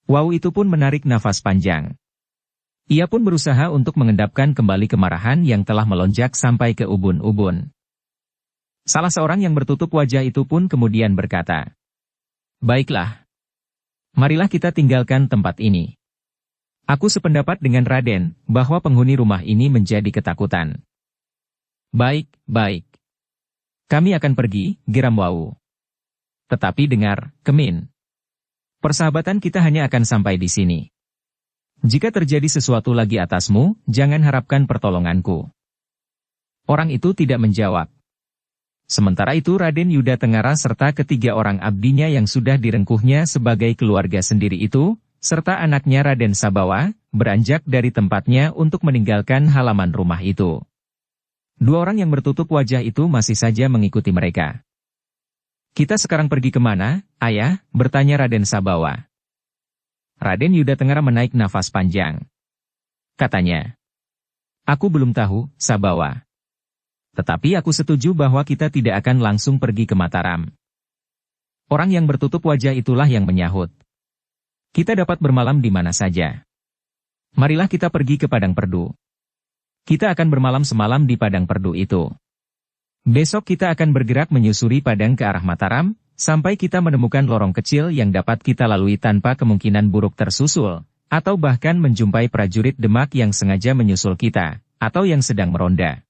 Wau itu pun menarik nafas panjang. Ia pun berusaha untuk mengendapkan kembali kemarahan yang telah melonjak sampai ke ubun-ubun. Salah seorang yang bertutup wajah itu pun kemudian berkata, Baiklah. Marilah kita tinggalkan tempat ini. Aku sependapat dengan Raden, bahwa penghuni rumah ini menjadi ketakutan. Baik, baik. Kami akan pergi, geram Wau. Tetapi dengar, Kemin. Persahabatan kita hanya akan sampai di sini. Jika terjadi sesuatu lagi atasmu, jangan harapkan pertolonganku. Orang itu tidak menjawab. Sementara itu Raden Yuda Tengara serta ketiga orang abdinya yang sudah direngkuhnya sebagai keluarga sendiri itu, serta anaknya Raden Sabawa, beranjak dari tempatnya untuk meninggalkan halaman rumah itu. Dua orang yang bertutup wajah itu masih saja mengikuti mereka. Kita sekarang pergi kemana, ayah? Bertanya Raden Sabawa. Raden Yuda Tengara menaik nafas panjang. Katanya, aku belum tahu, Sabawa. Tetapi aku setuju bahwa kita tidak akan langsung pergi ke Mataram. Orang yang bertutup wajah itulah yang menyahut. Kita dapat bermalam di mana saja. Marilah kita pergi ke Padang Perdu. Kita akan bermalam semalam di Padang Perdu itu. Besok kita akan bergerak menyusuri padang ke arah Mataram, sampai kita menemukan lorong kecil yang dapat kita lalui tanpa kemungkinan buruk tersusul, atau bahkan menjumpai prajurit Demak yang sengaja menyusul kita, atau yang sedang meronda.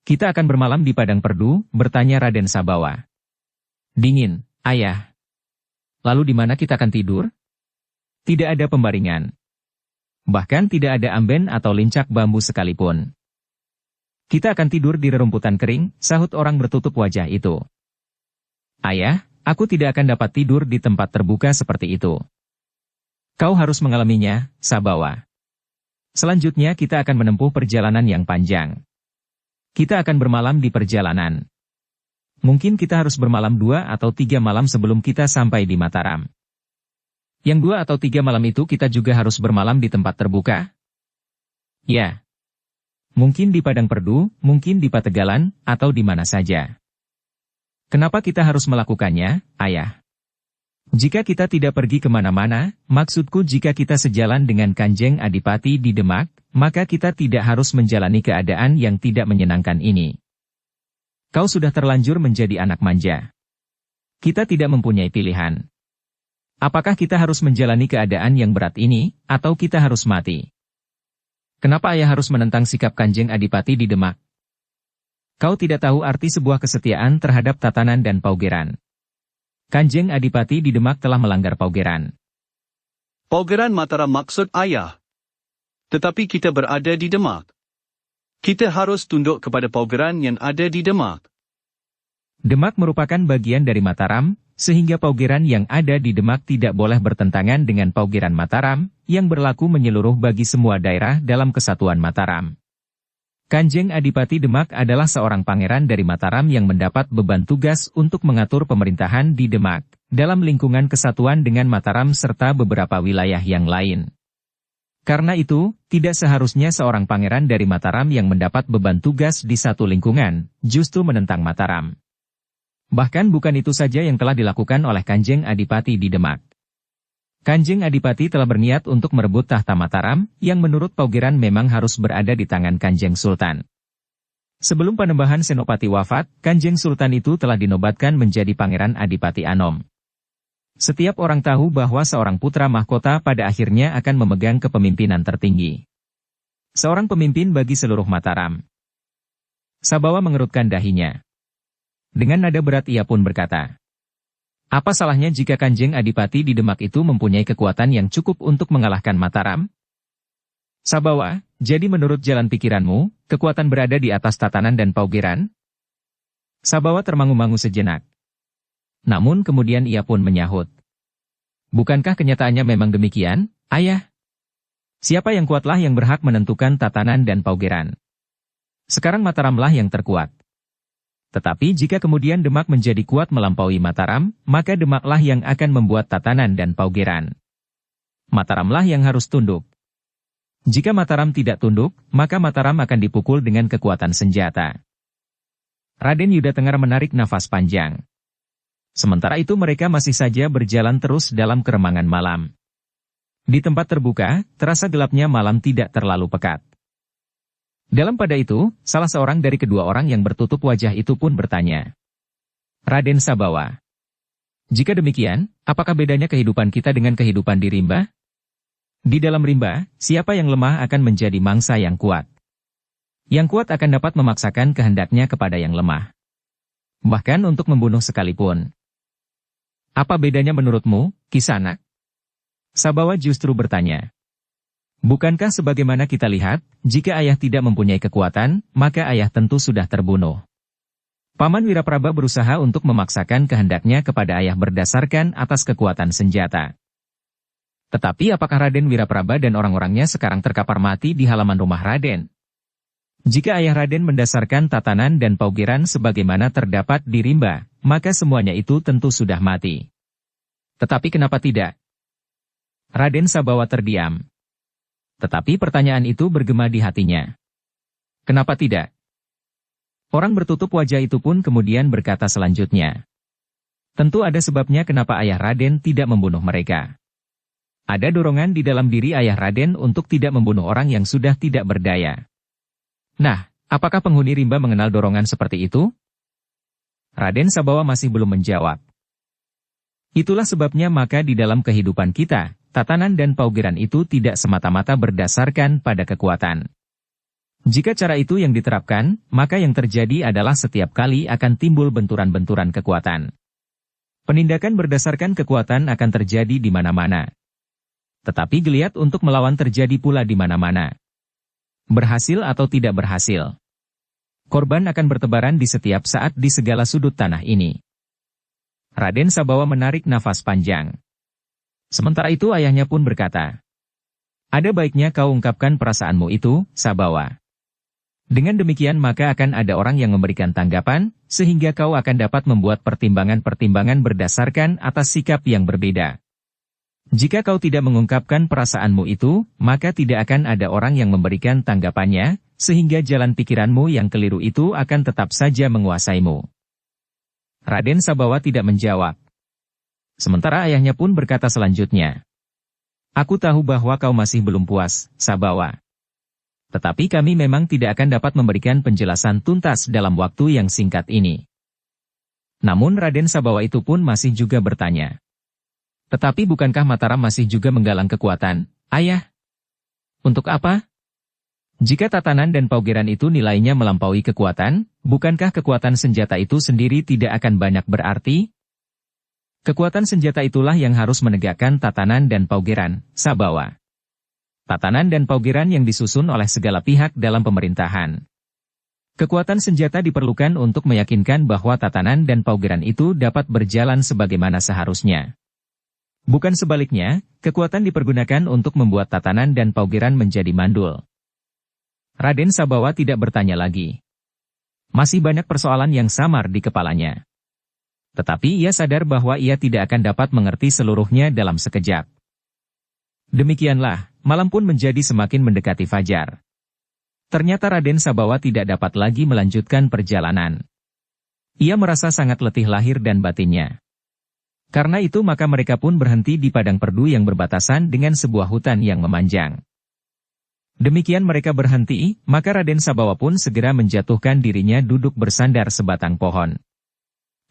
Kita akan bermalam di Padang Perdu, bertanya Raden Sabawa. Dingin, ayah. Lalu di mana kita akan tidur? Tidak ada pembaringan. Bahkan tidak ada amben atau lincak bambu sekalipun. Kita akan tidur di rerumputan kering, sahut orang bertutup wajah itu. Ayah, aku tidak akan dapat tidur di tempat terbuka seperti itu. Kau harus mengalaminya, Sabawa. Selanjutnya kita akan menempuh perjalanan yang panjang. Kita akan bermalam di perjalanan. Mungkin kita harus bermalam 2 atau 3 malam sebelum kita sampai di Mataram. Yang 2 atau 3 malam itu kita juga harus bermalam di tempat terbuka? Ya. Mungkin di Padang Perdu, mungkin di Pategalan, atau di mana saja. Kenapa kita harus melakukannya, ayah? Jika kita tidak pergi kemana-mana, maksudku jika kita sejalan dengan Kanjeng Adipati di Demak, maka kita tidak harus menjalani keadaan yang tidak menyenangkan ini. Kau sudah terlanjur menjadi anak manja. Kita tidak mempunyai pilihan. Apakah kita harus menjalani keadaan yang berat ini, atau kita harus mati? Kenapa ayah harus menentang sikap Kanjeng Adipati di Demak? Kau tidak tahu arti sebuah kesetiaan terhadap tatanan dan paugeran. Kanjeng Adipati di Demak telah melanggar paugeran. Paugeran Mataram maksud ayah. Tetapi kita berada di Demak. Kita harus tunduk kepada paugeran yang ada di Demak. Demak merupakan bagian dari Mataram, sehingga paugeran yang ada di Demak tidak boleh bertentangan dengan paugeran Mataram, yang berlaku menyeluruh bagi semua daerah dalam kesatuan Mataram. Kanjeng Adipati Demak adalah seorang pangeran dari Mataram yang mendapat beban tugas untuk mengatur pemerintahan di Demak, dalam lingkungan kesatuan dengan Mataram serta beberapa wilayah yang lain. Karena itu, tidak seharusnya seorang pangeran dari Mataram yang mendapat beban tugas di satu lingkungan, justru menentang Mataram. Bahkan bukan itu saja yang telah dilakukan oleh Kanjeng Adipati di Demak. Kanjeng Adipati telah berniat untuk merebut tahta Mataram, yang menurut paugeran memang harus berada di tangan Kanjeng Sultan. Sebelum Panembahan Senopati wafat, Kanjeng Sultan itu telah dinobatkan menjadi Pangeran Adipati Anom. Setiap orang tahu bahwa seorang putra mahkota pada akhirnya akan memegang kepemimpinan tertinggi. Seorang pemimpin bagi seluruh Mataram. Sabawa mengerutkan dahinya. Dengan nada berat ia pun berkata, apa salahnya jika Kanjeng Adipati di Demak itu mempunyai kekuatan yang cukup untuk mengalahkan Mataram? Sabawa, jadi menurut jalan pikiranmu, kekuatan berada di atas tatanan dan paugeran? Sabawa termangu-mangu sejenak. Namun kemudian ia pun menyahut. Bukankah kenyataannya memang demikian, ayah? Siapa yang kuatlah yang berhak menentukan tatanan dan paugeran? Sekarang Mataramlah yang terkuat. Tetapi jika kemudian Demak menjadi kuat melampaui Mataram, maka Demaklah yang akan membuat tatanan dan paugeran. Mataramlah yang harus tunduk. Jika Mataram tidak tunduk, maka Mataram akan dipukul dengan kekuatan senjata. Raden Yuda Tengara menarik nafas panjang. Sementara itu mereka masih saja berjalan terus dalam keremangan malam. Di tempat terbuka, terasa gelapnya malam tidak terlalu pekat. Dalam pada itu, salah seorang dari kedua orang yang bertutup wajah itu pun bertanya. Raden Sabawa. Jika demikian, apakah bedanya kehidupan kita dengan kehidupan di rimba? Di dalam rimba, siapa yang lemah akan menjadi mangsa yang kuat. Yang kuat akan dapat memaksakan kehendaknya kepada yang lemah. Bahkan untuk membunuh sekalipun. Apa bedanya menurutmu, Kisanak? Sabawa justru bertanya. Bukankah sebagaimana kita lihat, jika ayah tidak mempunyai kekuatan, maka ayah tentu sudah terbunuh. Paman Wirapraba berusaha untuk memaksakan kehendaknya kepada ayah berdasarkan atas kekuatan senjata. Tetapi apakah Raden Wirapraba dan orang-orangnya sekarang terkapar mati di halaman rumah Raden? Jika ayah Raden mendasarkan tatanan dan paugeran sebagaimana terdapat di rimba, maka semuanya itu tentu sudah mati. Tetapi kenapa tidak? Raden Sabawa terdiam. Tetapi pertanyaan itu bergema di hatinya. Kenapa tidak? Orang bertutup wajah itu pun kemudian berkata selanjutnya. Tentu ada sebabnya kenapa ayah Raden tidak membunuh mereka. Ada dorongan di dalam diri ayah Raden untuk tidak membunuh orang yang sudah tidak berdaya. Nah, apakah penghuni rimba mengenal dorongan seperti itu? Raden Sabawa masih belum menjawab. Itulah sebabnya maka di dalam kehidupan kita, tatanan dan paugeran itu tidak semata-mata berdasarkan pada kekuatan. Jika cara itu yang diterapkan, maka yang terjadi adalah setiap kali akan timbul benturan-benturan kekuatan. Penindakan berdasarkan kekuatan akan terjadi di mana-mana. Tetapi geliat untuk melawan terjadi pula di mana-mana. Berhasil atau tidak berhasil. Korban akan bertebaran di setiap saat di segala sudut tanah ini. Raden Sabawa menarik nafas panjang. Sementara itu ayahnya pun berkata, ada baiknya kau ungkapkan perasaanmu itu, Sabawa. Dengan demikian maka akan ada orang yang memberikan tanggapan, sehingga kau akan dapat membuat pertimbangan-pertimbangan berdasarkan atas sikap yang berbeda. Jika kau tidak mengungkapkan perasaanmu itu, maka tidak akan ada orang yang memberikan tanggapannya, sehingga jalan pikiranmu yang keliru itu akan tetap saja menguasaimu. Raden Sabawa tidak menjawab. Sementara ayahnya pun berkata selanjutnya. Aku tahu bahwa kau masih belum puas, Sabawa. Tetapi kami memang tidak akan dapat memberikan penjelasan tuntas dalam waktu yang singkat ini. Namun Raden Sabawa itu pun masih juga bertanya. Tetapi bukankah Mataram masih juga menggalang kekuatan, ayah? Untuk apa? Jika tatanan dan paugeran itu nilainya melampaui kekuatan, bukankah kekuatan senjata itu sendiri tidak akan banyak berarti? Kekuatan senjata itulah yang harus menegakkan tatanan dan paugeran, Sabawa. Tatanan dan paugeran yang disusun oleh segala pihak dalam pemerintahan. Kekuatan senjata diperlukan untuk meyakinkan bahwa tatanan dan paugeran itu dapat berjalan sebagaimana seharusnya. Bukan sebaliknya, kekuatan dipergunakan untuk membuat tatanan dan paugeran menjadi mandul. Raden Sabawa tidak bertanya lagi. Masih banyak persoalan yang samar di kepalanya. Tetapi ia sadar bahwa ia tidak akan dapat mengerti seluruhnya dalam sekejap. Demikianlah, malam pun menjadi semakin mendekati fajar. Ternyata Raden Sabawa tidak dapat lagi melanjutkan perjalanan. Ia merasa sangat letih lahir dan batinnya. Karena itu maka mereka pun berhenti di padang perdu yang berbatasan dengan sebuah hutan yang memanjang. Demikian mereka berhenti, maka Raden Sabawa pun segera menjatuhkan dirinya duduk bersandar sebatang pohon.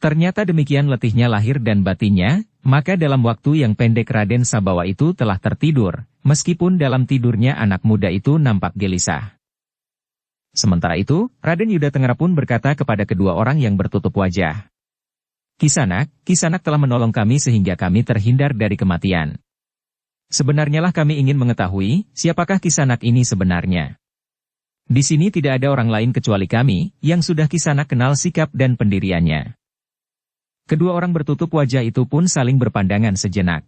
Ternyata demikian letihnya lahir dan batinnya, maka dalam waktu yang pendek Raden Sabawa itu telah tertidur, meskipun dalam tidurnya anak muda itu nampak gelisah. Sementara itu, Raden Yudatengara pun berkata kepada kedua orang yang bertutup wajah. Kisanak telah menolong kami sehingga kami terhindar dari kematian. Sebenarnya lah kami ingin mengetahui, siapakah Kisanak ini sebenarnya. Di sini tidak ada orang lain kecuali kami, yang sudah Kisanak kenal sikap dan pendiriannya. Kedua orang bertutup wajah itu pun saling berpandangan sejenak.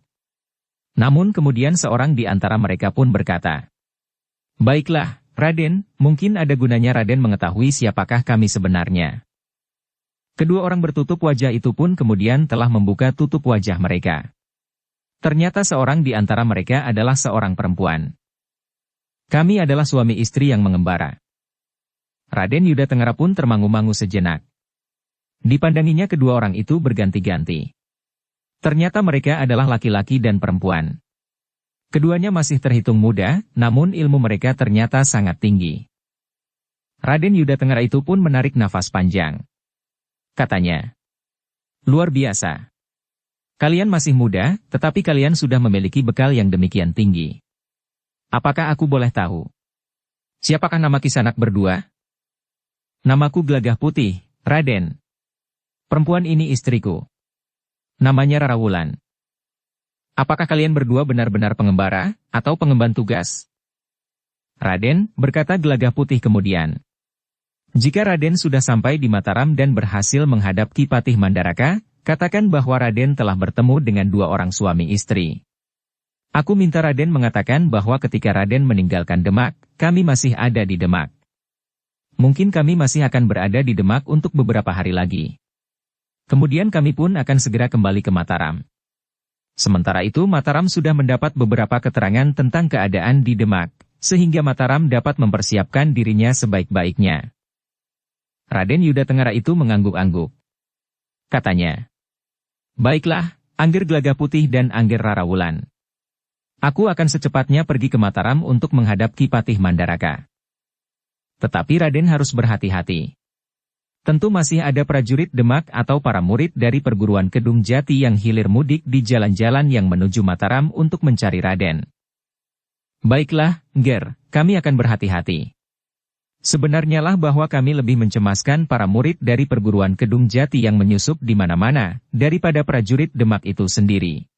Namun kemudian seorang di antara mereka pun berkata, baiklah, Raden, mungkin ada gunanya Raden mengetahui siapakah kami sebenarnya. Kedua orang bertutup wajah itu pun kemudian telah membuka tutup wajah mereka. Ternyata seorang di antara mereka adalah seorang perempuan. Kami adalah suami istri yang mengembara. Raden Yudatengara pun termangu-mangu sejenak. Dipandanginya kedua orang itu berganti-ganti. Ternyata mereka adalah laki-laki dan perempuan. Keduanya masih terhitung muda, namun ilmu mereka ternyata sangat tinggi. Raden Yudatengara itu pun menarik nafas panjang. Katanya, luar biasa. Kalian masih muda, tetapi kalian sudah memiliki bekal yang demikian tinggi. Apakah aku boleh tahu? Siapakah nama Kisanak berdua? Namaku Gelagah Putih, Raden. Perempuan ini istriku. Namanya Rara Wulan. Apakah kalian berdua benar-benar pengembara, atau pengemban tugas? Raden, berkata Gelagah Putih kemudian. Jika Raden sudah sampai di Mataram dan berhasil menghadap Ki Patih Mandaraka, katakan bahwa Raden telah bertemu dengan dua orang suami istri. Aku minta Raden mengatakan bahwa ketika Raden meninggalkan Demak, kami masih ada di Demak. Mungkin kami masih akan berada di Demak untuk beberapa hari lagi. Kemudian kami pun akan segera kembali ke Mataram. Sementara itu Mataram sudah mendapat beberapa keterangan tentang keadaan di Demak, sehingga Mataram dapat mempersiapkan dirinya sebaik-baiknya. Raden Yuda Tengara itu mengangguk-angguk. Katanya, "Baiklah, Angger Gelagah Putih dan Angger Rara Wulan. Aku akan secepatnya pergi ke Mataram untuk menghadap Ki Patih Mandaraka. Tetapi Raden harus berhati-hati. Tentu masih ada prajurit Demak atau para murid dari perguruan Kedung Jati yang hilir mudik di jalan-jalan yang menuju Mataram untuk mencari Raden." "Baiklah, Nger, kami akan berhati-hati. Sebenarnya lah bahwa kami lebih mencemaskan para murid dari perguruan Kedung Jati yang menyusup di mana-mana, daripada prajurit Demak itu sendiri.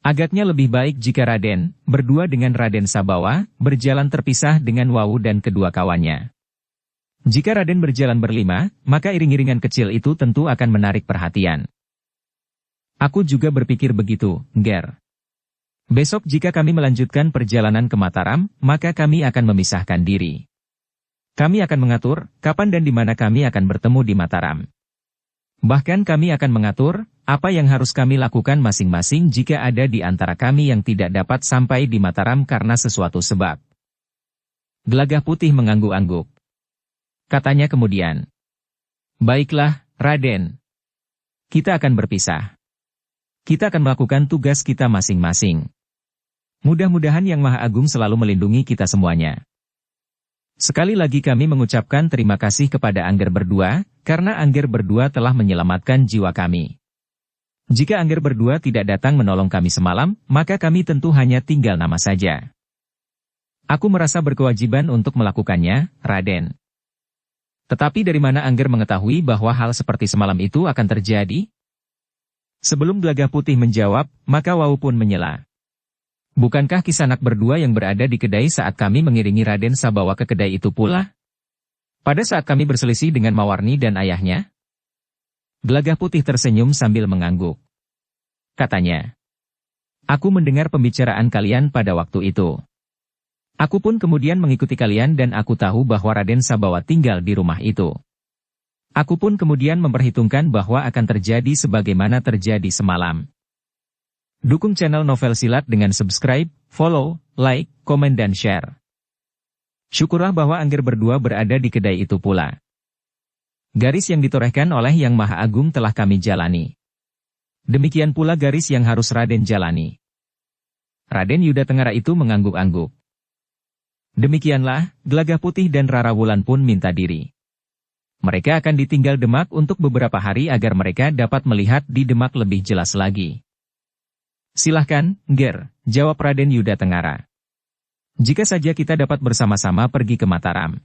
Agaknya lebih baik jika Raden, berdua dengan Raden Sabawa, berjalan terpisah dengan Wawu dan kedua kawannya. Jika Raden berjalan berlima, maka iring-iringan kecil itu tentu akan menarik perhatian." "Aku juga berpikir begitu, Nger. Besok jika kami melanjutkan perjalanan ke Mataram, maka kami akan memisahkan diri. Kami akan mengatur kapan dan di mana kami akan bertemu di Mataram. Bahkan kami akan mengatur apa yang harus kami lakukan masing-masing jika ada di antara kami yang tidak dapat sampai di Mataram karena sesuatu sebab." Gelagah Putih mengangguk-angguk. Katanya kemudian, "Baiklah, Raden. Kita akan berpisah. Kita akan melakukan tugas kita masing-masing. Mudah-mudahan Yang Maha Agung selalu melindungi kita semuanya. Sekali lagi kami mengucapkan terima kasih kepada Angger berdua, karena Angger berdua telah menyelamatkan jiwa kami. Jika Angger berdua tidak datang menolong kami semalam, maka kami tentu hanya tinggal nama saja. Aku merasa berkewajiban untuk melakukannya, Raden." "Tetapi dari mana Angger mengetahui bahwa hal seperti semalam itu akan terjadi?" Sebelum Gelagah Putih menjawab, maka Wawu pun menyela. "Bukankah Kisanak berdua yang berada di kedai saat kami mengiringi Raden Sabawa ke kedai itu pula? Pada saat kami berselisih dengan Mawarni dan ayahnya?" Gelagah Putih tersenyum sambil mengangguk. Katanya, "Aku mendengar pembicaraan kalian pada waktu itu. Aku pun kemudian mengikuti kalian dan aku tahu bahwa Raden Sabawa tinggal di rumah itu. Aku pun kemudian memperhitungkan bahwa akan terjadi sebagaimana terjadi semalam. Dukung channel Novel Silat dengan subscribe, follow, like, komen dan share. Syukurlah bahwa Angger berdua berada di kedai itu pula. Garis yang ditorehkan oleh Yang Maha Agung telah kami jalani. Demikian pula garis yang harus Raden jalani." Raden Yuda Tengara itu mengangguk-angguk. Demikianlah, Gelagah Putih dan Rara Wulan pun minta diri. Mereka akan ditinggal Demak untuk beberapa hari agar mereka dapat melihat di Demak lebih jelas lagi. "Silahkan, Nger," jawab Raden Yuda Tengara. "Jika saja kita dapat bersama-sama pergi ke Mataram,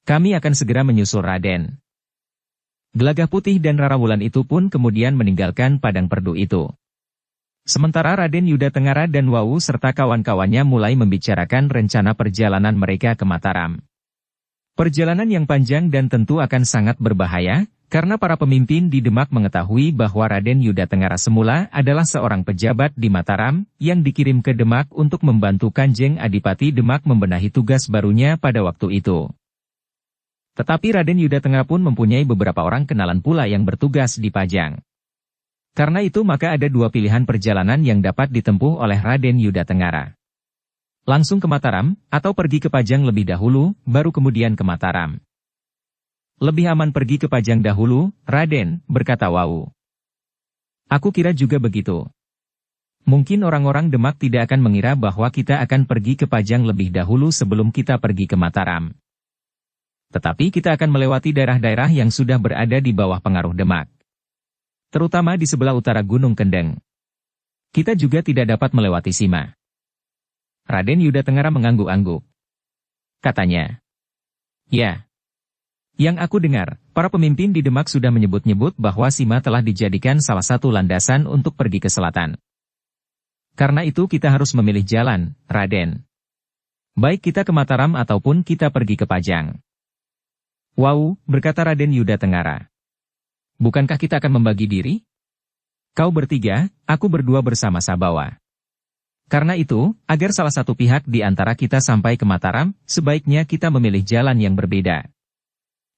kami akan segera menyusul Raden." Gelagah Putih dan Rara Wulan itu pun kemudian meninggalkan padang perdu itu. Sementara Raden Yuda Tengara dan Wawu serta kawan-kawannya mulai membicarakan rencana perjalanan mereka ke Mataram. Perjalanan yang panjang dan tentu akan sangat berbahaya, karena para pemimpin di Demak mengetahui bahwa Raden Yuda Tengara semula adalah seorang pejabat di Mataram, yang dikirim ke Demak untuk membantu Kanjeng Adipati Demak membenahi tugas barunya pada waktu itu. Tetapi Raden Yuda Tengara pun mempunyai beberapa orang kenalan pula yang bertugas di Pajang. Karena itu maka ada dua pilihan perjalanan yang dapat ditempuh oleh Raden Yuda Tengara. Langsung ke Mataram, atau pergi ke Pajang lebih dahulu, baru kemudian ke Mataram. "Lebih aman pergi ke Pajang dahulu, Raden," berkata Wawu. "Aku kira juga begitu. Mungkin orang-orang Demak tidak akan mengira bahwa kita akan pergi ke Pajang lebih dahulu sebelum kita pergi ke Mataram. Tetapi kita akan melewati daerah-daerah yang sudah berada di bawah pengaruh Demak. Terutama di sebelah utara Gunung Kendeng. Kita juga tidak dapat melewati Sima. Raden Yuda Tengara mengangguk-angguk. Katanya, ya. Yang aku dengar, para pemimpin di Demak sudah menyebut-nyebut bahwa Sima telah dijadikan salah satu landasan untuk pergi ke selatan. Karena itu kita harus memilih jalan, Raden. Baik kita ke Mataram ataupun kita pergi ke Pajang. Wow, berkata Raden Yuda Tengara. Bukankah kita akan membagi diri? Kau bertiga, aku berdua bersama Sabawa. Karena itu, agar salah satu pihak di antara kita sampai ke Mataram, sebaiknya kita memilih jalan yang berbeda.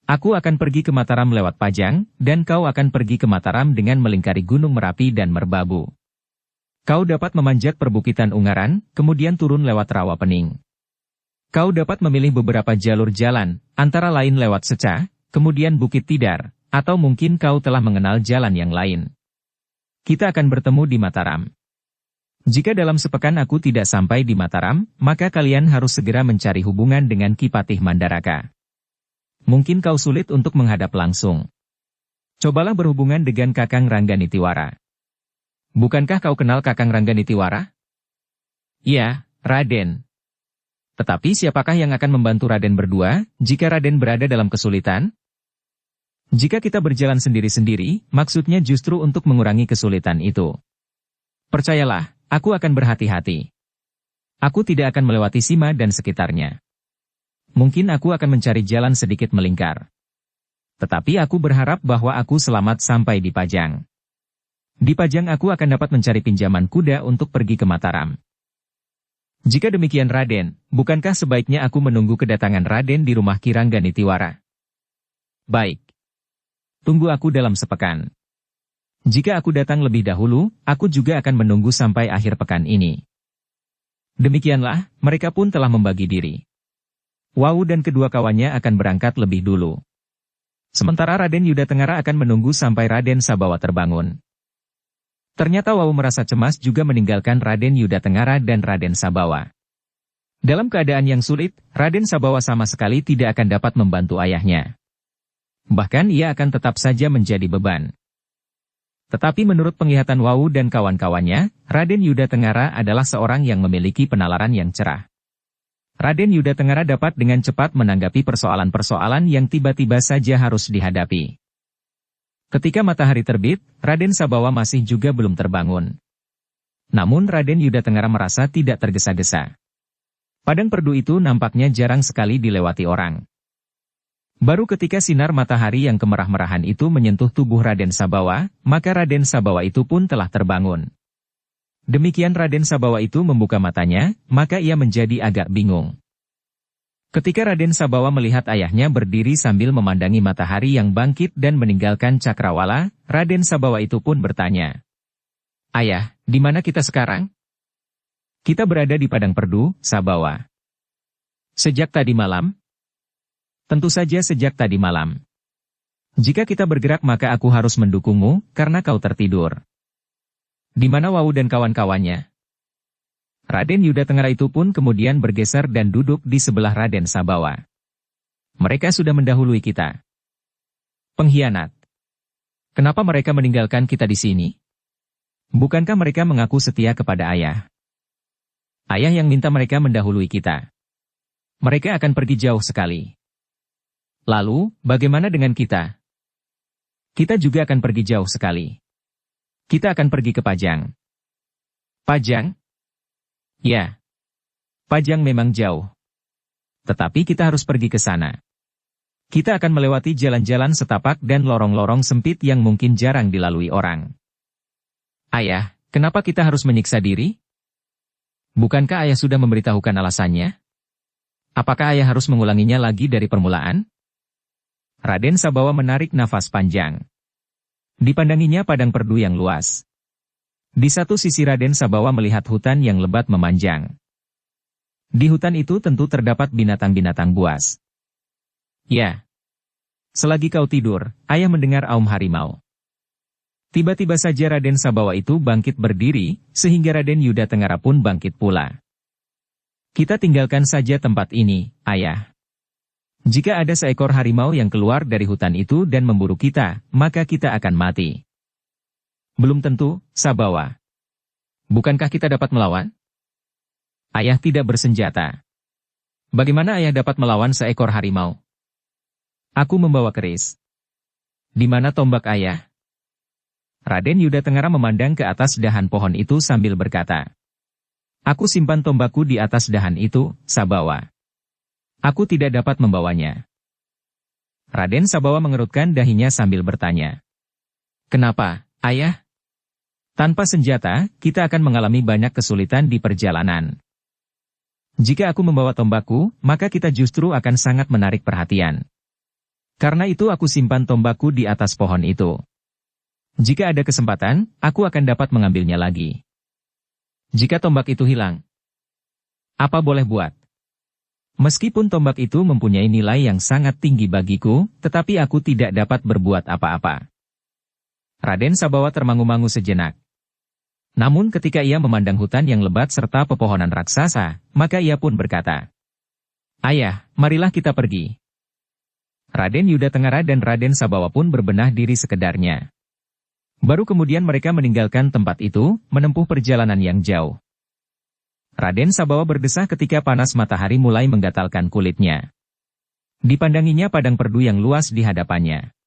Aku akan pergi ke Mataram lewat Pajang, dan kau akan pergi ke Mataram dengan melingkari Gunung Merapi dan Merbabu. Kau dapat memanjat perbukitan Ungaran, kemudian turun lewat Rawapening. Kau dapat memilih beberapa jalur jalan, antara lain lewat Secah, kemudian Bukit Tidar, atau mungkin kau telah mengenal jalan yang lain. Kita akan bertemu di Mataram. Jika dalam sepekan aku tidak sampai di Mataram, maka kalian harus segera mencari hubungan dengan Ki Patih Mandaraka. Mungkin kau sulit untuk menghadap langsung. Cobalah berhubungan dengan Kakang Rangganitiwara. Bukankah kau kenal Kakang Rangganitiwara? Ya, Raden. Tetapi siapakah yang akan membantu Raden berdua, jika Raden berada dalam kesulitan? Jika kita berjalan sendiri-sendiri, maksudnya justru untuk mengurangi kesulitan itu. Percayalah, aku akan berhati-hati. Aku tidak akan melewati Sima dan sekitarnya. Mungkin aku akan mencari jalan sedikit melingkar. Tetapi aku berharap bahwa aku selamat sampai di Pajang. Di Pajang aku akan dapat mencari pinjaman kuda untuk pergi ke Mataram. Jika demikian Raden, bukankah sebaiknya aku menunggu kedatangan Raden di rumah Ki Rangganitiwara? Baik. Tunggu aku dalam sepekan. Jika aku datang lebih dahulu, aku juga akan menunggu sampai akhir pekan ini. Demikianlah, mereka pun telah membagi diri. Wawu dan kedua kawannya akan berangkat lebih dulu. Sementara Raden Yuda Tengara akan menunggu sampai Raden Sabawa terbangun. Ternyata Wawu merasa cemas juga meninggalkan Raden Yuda Tengara dan Raden Sabawa. Dalam keadaan yang sulit, Raden Sabawa sama sekali tidak akan dapat membantu ayahnya. Bahkan ia akan tetap saja menjadi beban. Tetapi menurut penglihatan Wawu dan kawan-kawannya, Raden Yuda Tengara adalah seorang yang memiliki penalaran yang cerah. Raden Yuda Tengara dapat dengan cepat menanggapi persoalan-persoalan yang tiba-tiba saja harus dihadapi. Ketika matahari terbit, Raden Sabawa masih juga belum terbangun. Namun Raden Yuda Tengara merasa tidak tergesa-gesa. Padang perdu itu nampaknya jarang sekali dilewati orang. Baru ketika sinar matahari yang kemerah-merahan itu menyentuh tubuh Raden Sabawa, maka Raden Sabawa itu pun telah terbangun. Demikian Raden Sabawa itu membuka matanya, maka ia menjadi agak bingung. Ketika Raden Sabawa melihat ayahnya berdiri sambil memandangi matahari yang bangkit dan meninggalkan cakrawala, Raden Sabawa itu pun bertanya. Ayah, di mana kita sekarang? Kita berada di Padang Perdu, Sabawa. Sejak tadi malam? Tentu saja sejak tadi malam. Jika kita bergerak maka aku harus mendukungmu, karena kau tertidur. Di mana Wawu dan kawan-kawannya? Raden Yuda Tengara itu pun kemudian bergeser dan duduk di sebelah Raden Sabawa. Mereka sudah mendahului kita. Pengkhianat. Kenapa mereka meninggalkan kita di sini? Bukankah mereka mengaku setia kepada ayah? Ayah yang minta mereka mendahului kita. Mereka akan pergi jauh sekali. Lalu, bagaimana dengan kita? Kita juga akan pergi jauh sekali. Kita akan pergi ke Pajang. Pajang? Ya. Pajang memang jauh. Tetapi kita harus pergi ke sana. Kita akan melewati jalan-jalan setapak dan lorong-lorong sempit yang mungkin jarang dilalui orang. Ayah, kenapa kita harus menyiksa diri? Bukankah ayah sudah memberitahukan alasannya? Apakah ayah harus mengulanginya lagi dari permulaan? Raden Sabawa menarik nafas panjang. Dipandanginya padang perdu yang luas. Di satu sisi Raden Sabawa melihat hutan yang lebat memanjang. Di hutan itu tentu terdapat binatang-binatang buas. Ya. Selagi kau tidur, ayah mendengar aum harimau. Tiba-tiba saja Raden Sabawa itu bangkit berdiri, sehingga Raden Yuda Tengara pun bangkit pula. Kita tinggalkan saja tempat ini, ayah. Jika ada seekor harimau yang keluar dari hutan itu dan memburu kita, maka kita akan mati. Belum tentu, Sabawa. Bukankah kita dapat melawan? Ayah tidak bersenjata. Bagaimana ayah dapat melawan seekor harimau? Aku membawa keris. Di mana tombak ayah? Raden Yudatengara memandang ke atas dahan pohon itu sambil berkata, aku simpan tombakku di atas dahan itu, Sabawa. Aku tidak dapat membawanya. Raden Sabawa mengerutkan dahinya sambil bertanya. Kenapa, ayah? Tanpa senjata, kita akan mengalami banyak kesulitan di perjalanan. Jika aku membawa tombakku, maka kita justru akan sangat menarik perhatian. Karena itu aku simpan tombakku di atas pohon itu. Jika ada kesempatan, aku akan dapat mengambilnya lagi. Jika tombak itu hilang, apa boleh buat? Meskipun tombak itu mempunyai nilai yang sangat tinggi bagiku, tetapi aku tidak dapat berbuat apa-apa. Raden Sabawa termangu-mangu sejenak. Namun ketika ia memandang hutan yang lebat serta pepohonan raksasa, maka ia pun berkata, ayah, marilah kita pergi. Raden Yudatengara dan Raden Sabawa pun berbenah diri sekedarnya. Baru kemudian mereka meninggalkan tempat itu, menempuh perjalanan yang jauh. Raden Sabawa berdesah ketika panas matahari mulai menggatalkan kulitnya. Dipandanginya padang perdu yang luas di hadapannya.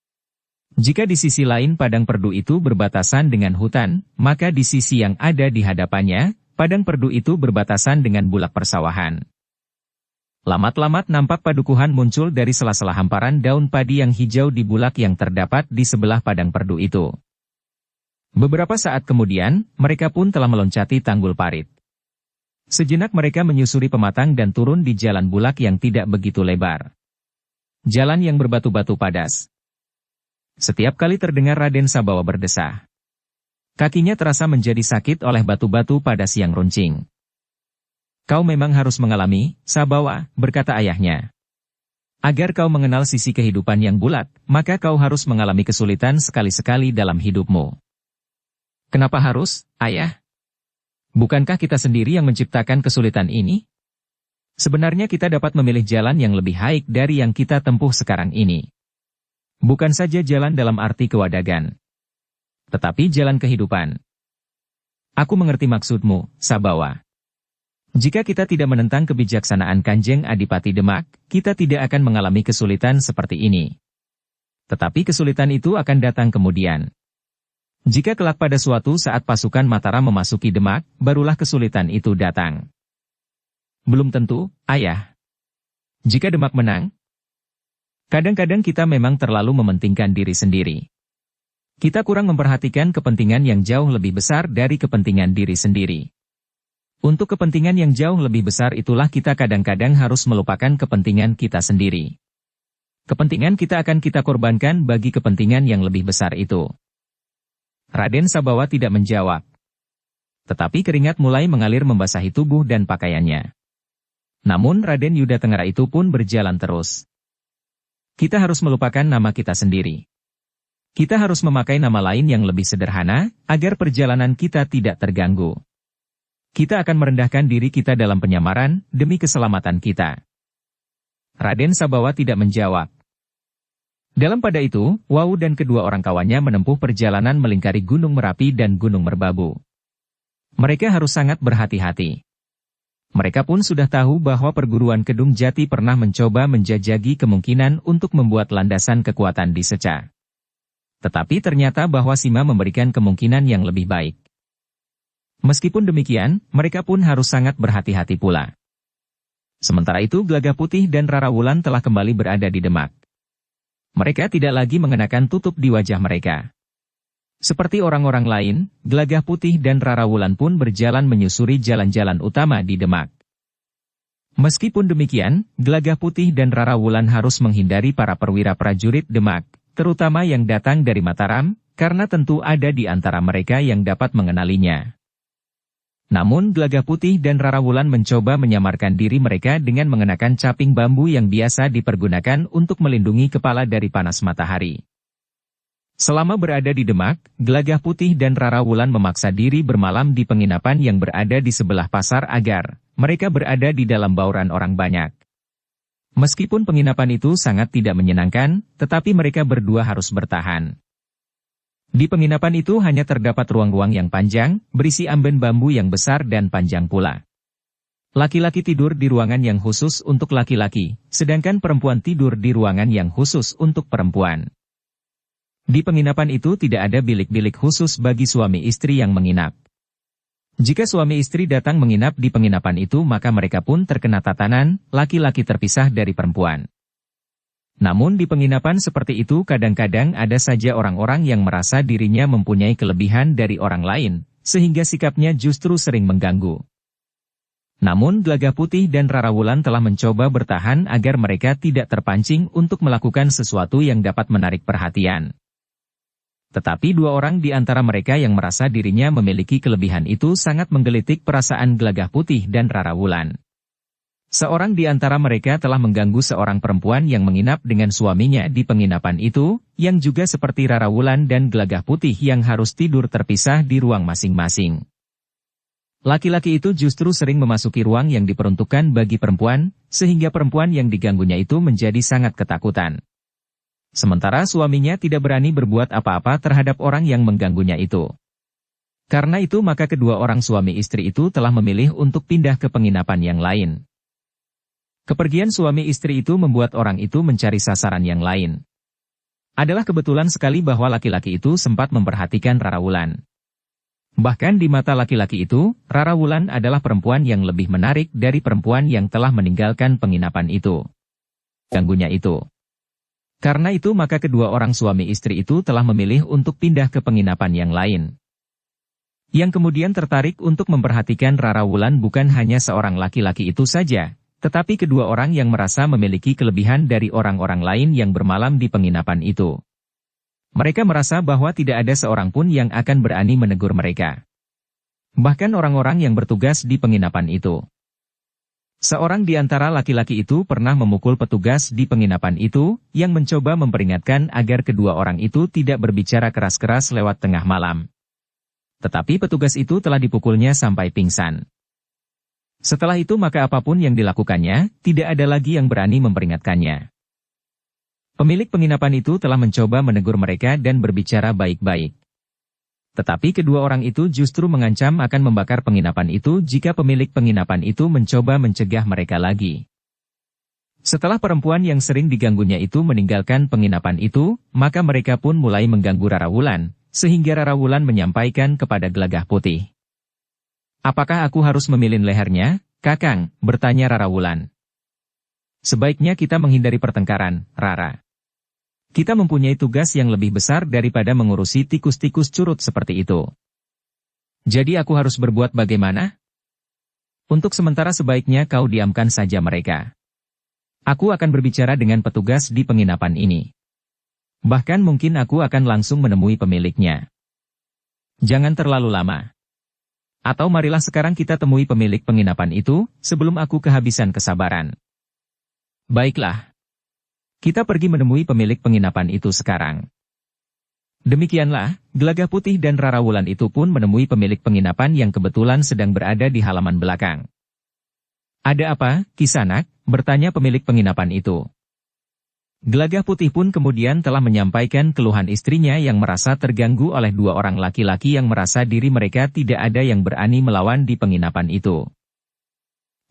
Jika di sisi lain padang perdu itu berbatasan dengan hutan, maka di sisi yang ada di hadapannya, padang perdu itu berbatasan dengan bulak persawahan. Lamat-lamat nampak padukuhan muncul dari sela-sela hamparan daun padi yang hijau di bulak yang terdapat di sebelah padang perdu itu. Beberapa saat kemudian, mereka pun telah meloncati tanggul parit. Sejenak mereka menyusuri pematang dan turun di jalan bulak yang tidak begitu lebar. Jalan yang berbatu-batu padas. Setiap kali terdengar Raden Sabawa berdesah. Kakinya terasa menjadi sakit oleh batu-batu padas yang runcing. Kau memang harus mengalami, Sabawa, berkata ayahnya. Agar kau mengenal sisi kehidupan yang bulat, maka kau harus mengalami kesulitan sekali-sekali dalam hidupmu. Kenapa harus, ayah? Bukankah kita sendiri yang menciptakan kesulitan ini? Sebenarnya kita dapat memilih jalan yang lebih baik dari yang kita tempuh sekarang ini. Bukan saja jalan dalam arti kewadagan, tetapi jalan kehidupan. Aku mengerti maksudmu, Sabawa. Jika kita tidak menentang kebijaksanaan Kanjeng Adipati Demak, kita tidak akan mengalami kesulitan seperti ini. Tetapi kesulitan itu akan datang kemudian. Jika kelak pada suatu saat pasukan Mataram memasuki Demak, barulah kesulitan itu datang. Belum tentu, ayah. Jika Demak menang, kadang-kadang kita memang terlalu mementingkan diri sendiri. Kita kurang memperhatikan kepentingan yang jauh lebih besar dari kepentingan diri sendiri. Untuk kepentingan yang jauh lebih besar itulah kita kadang-kadang harus melupakan kepentingan kita sendiri. Kepentingan kita akan kita korbankan bagi kepentingan yang lebih besar itu. Raden Sabawa tidak menjawab. Tetapi keringat mulai mengalir membasahi tubuh dan pakaiannya. Namun Raden Yudatengara itu pun berjalan terus. Kita harus melupakan nama kita sendiri. Kita harus memakai nama lain yang lebih sederhana, agar perjalanan kita tidak terganggu. Kita akan merendahkan diri kita dalam penyamaran, demi keselamatan kita. Raden Sabawa tidak menjawab. Dalam pada itu, Wau dan kedua orang kawannya menempuh perjalanan melingkari Gunung Merapi dan Gunung Merbabu. Mereka harus sangat berhati-hati. Mereka pun sudah tahu bahwa perguruan Kedung Jati pernah mencoba menjajaki kemungkinan untuk membuat landasan kekuatan di Seca. Tetapi ternyata bahwa Sima memberikan kemungkinan yang lebih baik. Meskipun demikian, mereka pun harus sangat berhati-hati pula. Sementara itu Gelagah Putih dan Rara Wulan telah kembali berada di Demak. Mereka tidak lagi mengenakan tutup di wajah mereka. Seperti orang-orang lain, Gelagah Putih dan Rara Wulan pun berjalan menyusuri jalan-jalan utama di Demak. Meskipun demikian, Gelagah Putih dan Rara Wulan harus menghindari para perwira prajurit Demak, terutama yang datang dari Mataram, karena tentu ada di antara mereka yang dapat mengenalinya. Namun Gelagah Putih dan Rara Wulan mencoba menyamarkan diri mereka dengan mengenakan caping bambu yang biasa dipergunakan untuk melindungi kepala dari panas matahari. Selama berada di Demak, Gelagah Putih dan Rara Wulan memaksa diri bermalam di penginapan yang berada di sebelah pasar agar mereka berada di dalam bauran orang banyak. Meskipun penginapan itu sangat tidak menyenangkan, tetapi mereka berdua harus bertahan. Di penginapan itu hanya terdapat ruang-ruang yang panjang, berisi amben bambu yang besar dan panjang pula. Laki-laki tidur di ruangan yang khusus untuk laki-laki, sedangkan perempuan tidur di ruangan yang khusus untuk perempuan. Di penginapan itu tidak ada bilik-bilik khusus bagi suami istri yang menginap. Jika suami istri datang menginap di penginapan itu maka mereka pun terkena tatanan, laki-laki terpisah dari perempuan. Namun di penginapan seperti itu kadang-kadang ada saja orang-orang yang merasa dirinya mempunyai kelebihan dari orang lain, sehingga sikapnya justru sering mengganggu. Namun Gelagah Putih dan Rara Wulan telah mencoba bertahan agar mereka tidak terpancing untuk melakukan sesuatu yang dapat menarik perhatian. Tetapi dua orang di antara mereka yang merasa dirinya memiliki kelebihan itu sangat menggelitik perasaan Gelagah Putih dan Rara Wulan. Seorang di antara mereka telah mengganggu seorang perempuan yang menginap dengan suaminya di penginapan itu, yang juga seperti Rara Wulan dan Gelagah Putih yang harus tidur terpisah di ruang masing-masing. Laki-laki itu justru sering memasuki ruang yang diperuntukkan bagi perempuan, sehingga perempuan yang diganggunya itu menjadi sangat ketakutan. Sementara suaminya tidak berani berbuat apa-apa terhadap orang yang mengganggunya itu. Karena itu maka kedua orang suami istri itu telah memilih untuk pindah ke penginapan yang lain. Kepergian suami istri itu membuat orang itu mencari sasaran yang lain. Adalah kebetulan sekali bahwa laki-laki itu sempat memperhatikan Rara Wulan. Bahkan di mata laki-laki itu, Rara Wulan adalah perempuan yang lebih menarik dari perempuan yang telah meninggalkan penginapan itu. Ganggunya itu. Karena itu maka kedua orang suami istri itu telah memilih untuk pindah ke penginapan yang lain. Yang kemudian tertarik untuk memperhatikan Rara Wulan bukan hanya seorang laki-laki itu saja, tetapi kedua orang yang merasa memiliki kelebihan dari orang-orang lain yang bermalam di penginapan itu. Mereka merasa bahwa tidak ada seorang pun yang akan berani menegur mereka. Bahkan orang-orang yang bertugas di penginapan itu. Seorang di antara laki-laki itu pernah memukul petugas di penginapan itu, yang mencoba memperingatkan agar kedua orang itu tidak berbicara keras-keras lewat tengah malam. Tetapi petugas itu telah dipukulnya sampai pingsan. Setelah itu maka apapun yang dilakukannya, tidak ada lagi yang berani memperingatkannya. Pemilik penginapan itu telah mencoba menegur mereka dan berbicara baik-baik. Tetapi kedua orang itu justru mengancam akan membakar penginapan itu jika pemilik penginapan itu mencoba mencegah mereka lagi. Setelah perempuan yang sering diganggunya itu meninggalkan penginapan itu, maka mereka pun mulai mengganggu Rara Wulan, sehingga Rara Wulan menyampaikan kepada Gelagah Putih. "Apakah aku harus memilih lehernya, Kakang?" bertanya Rara Wulan. "Sebaiknya kita menghindari pertengkaran, Rara. Kita mempunyai tugas yang lebih besar daripada mengurusi tikus-tikus curut seperti itu. Jadi aku harus berbuat bagaimana? Untuk sementara sebaiknya kau diamkan saja mereka. Aku akan berbicara dengan petugas di penginapan ini. Bahkan mungkin aku akan langsung menemui pemiliknya. Jangan terlalu lama. Atau marilah sekarang kita temui pemilik penginapan itu, sebelum aku kehabisan kesabaran." "Baiklah. Kita pergi menemui pemilik penginapan itu sekarang." Demikianlah, Gelagah Putih dan Rara Wulan itu pun menemui pemilik penginapan yang kebetulan sedang berada di halaman belakang. "Ada apa, Kisanak?" bertanya pemilik penginapan itu. Gelagah Putih pun kemudian telah menyampaikan keluhan istrinya yang merasa terganggu oleh dua orang laki-laki yang merasa diri mereka tidak ada yang berani melawan di penginapan itu.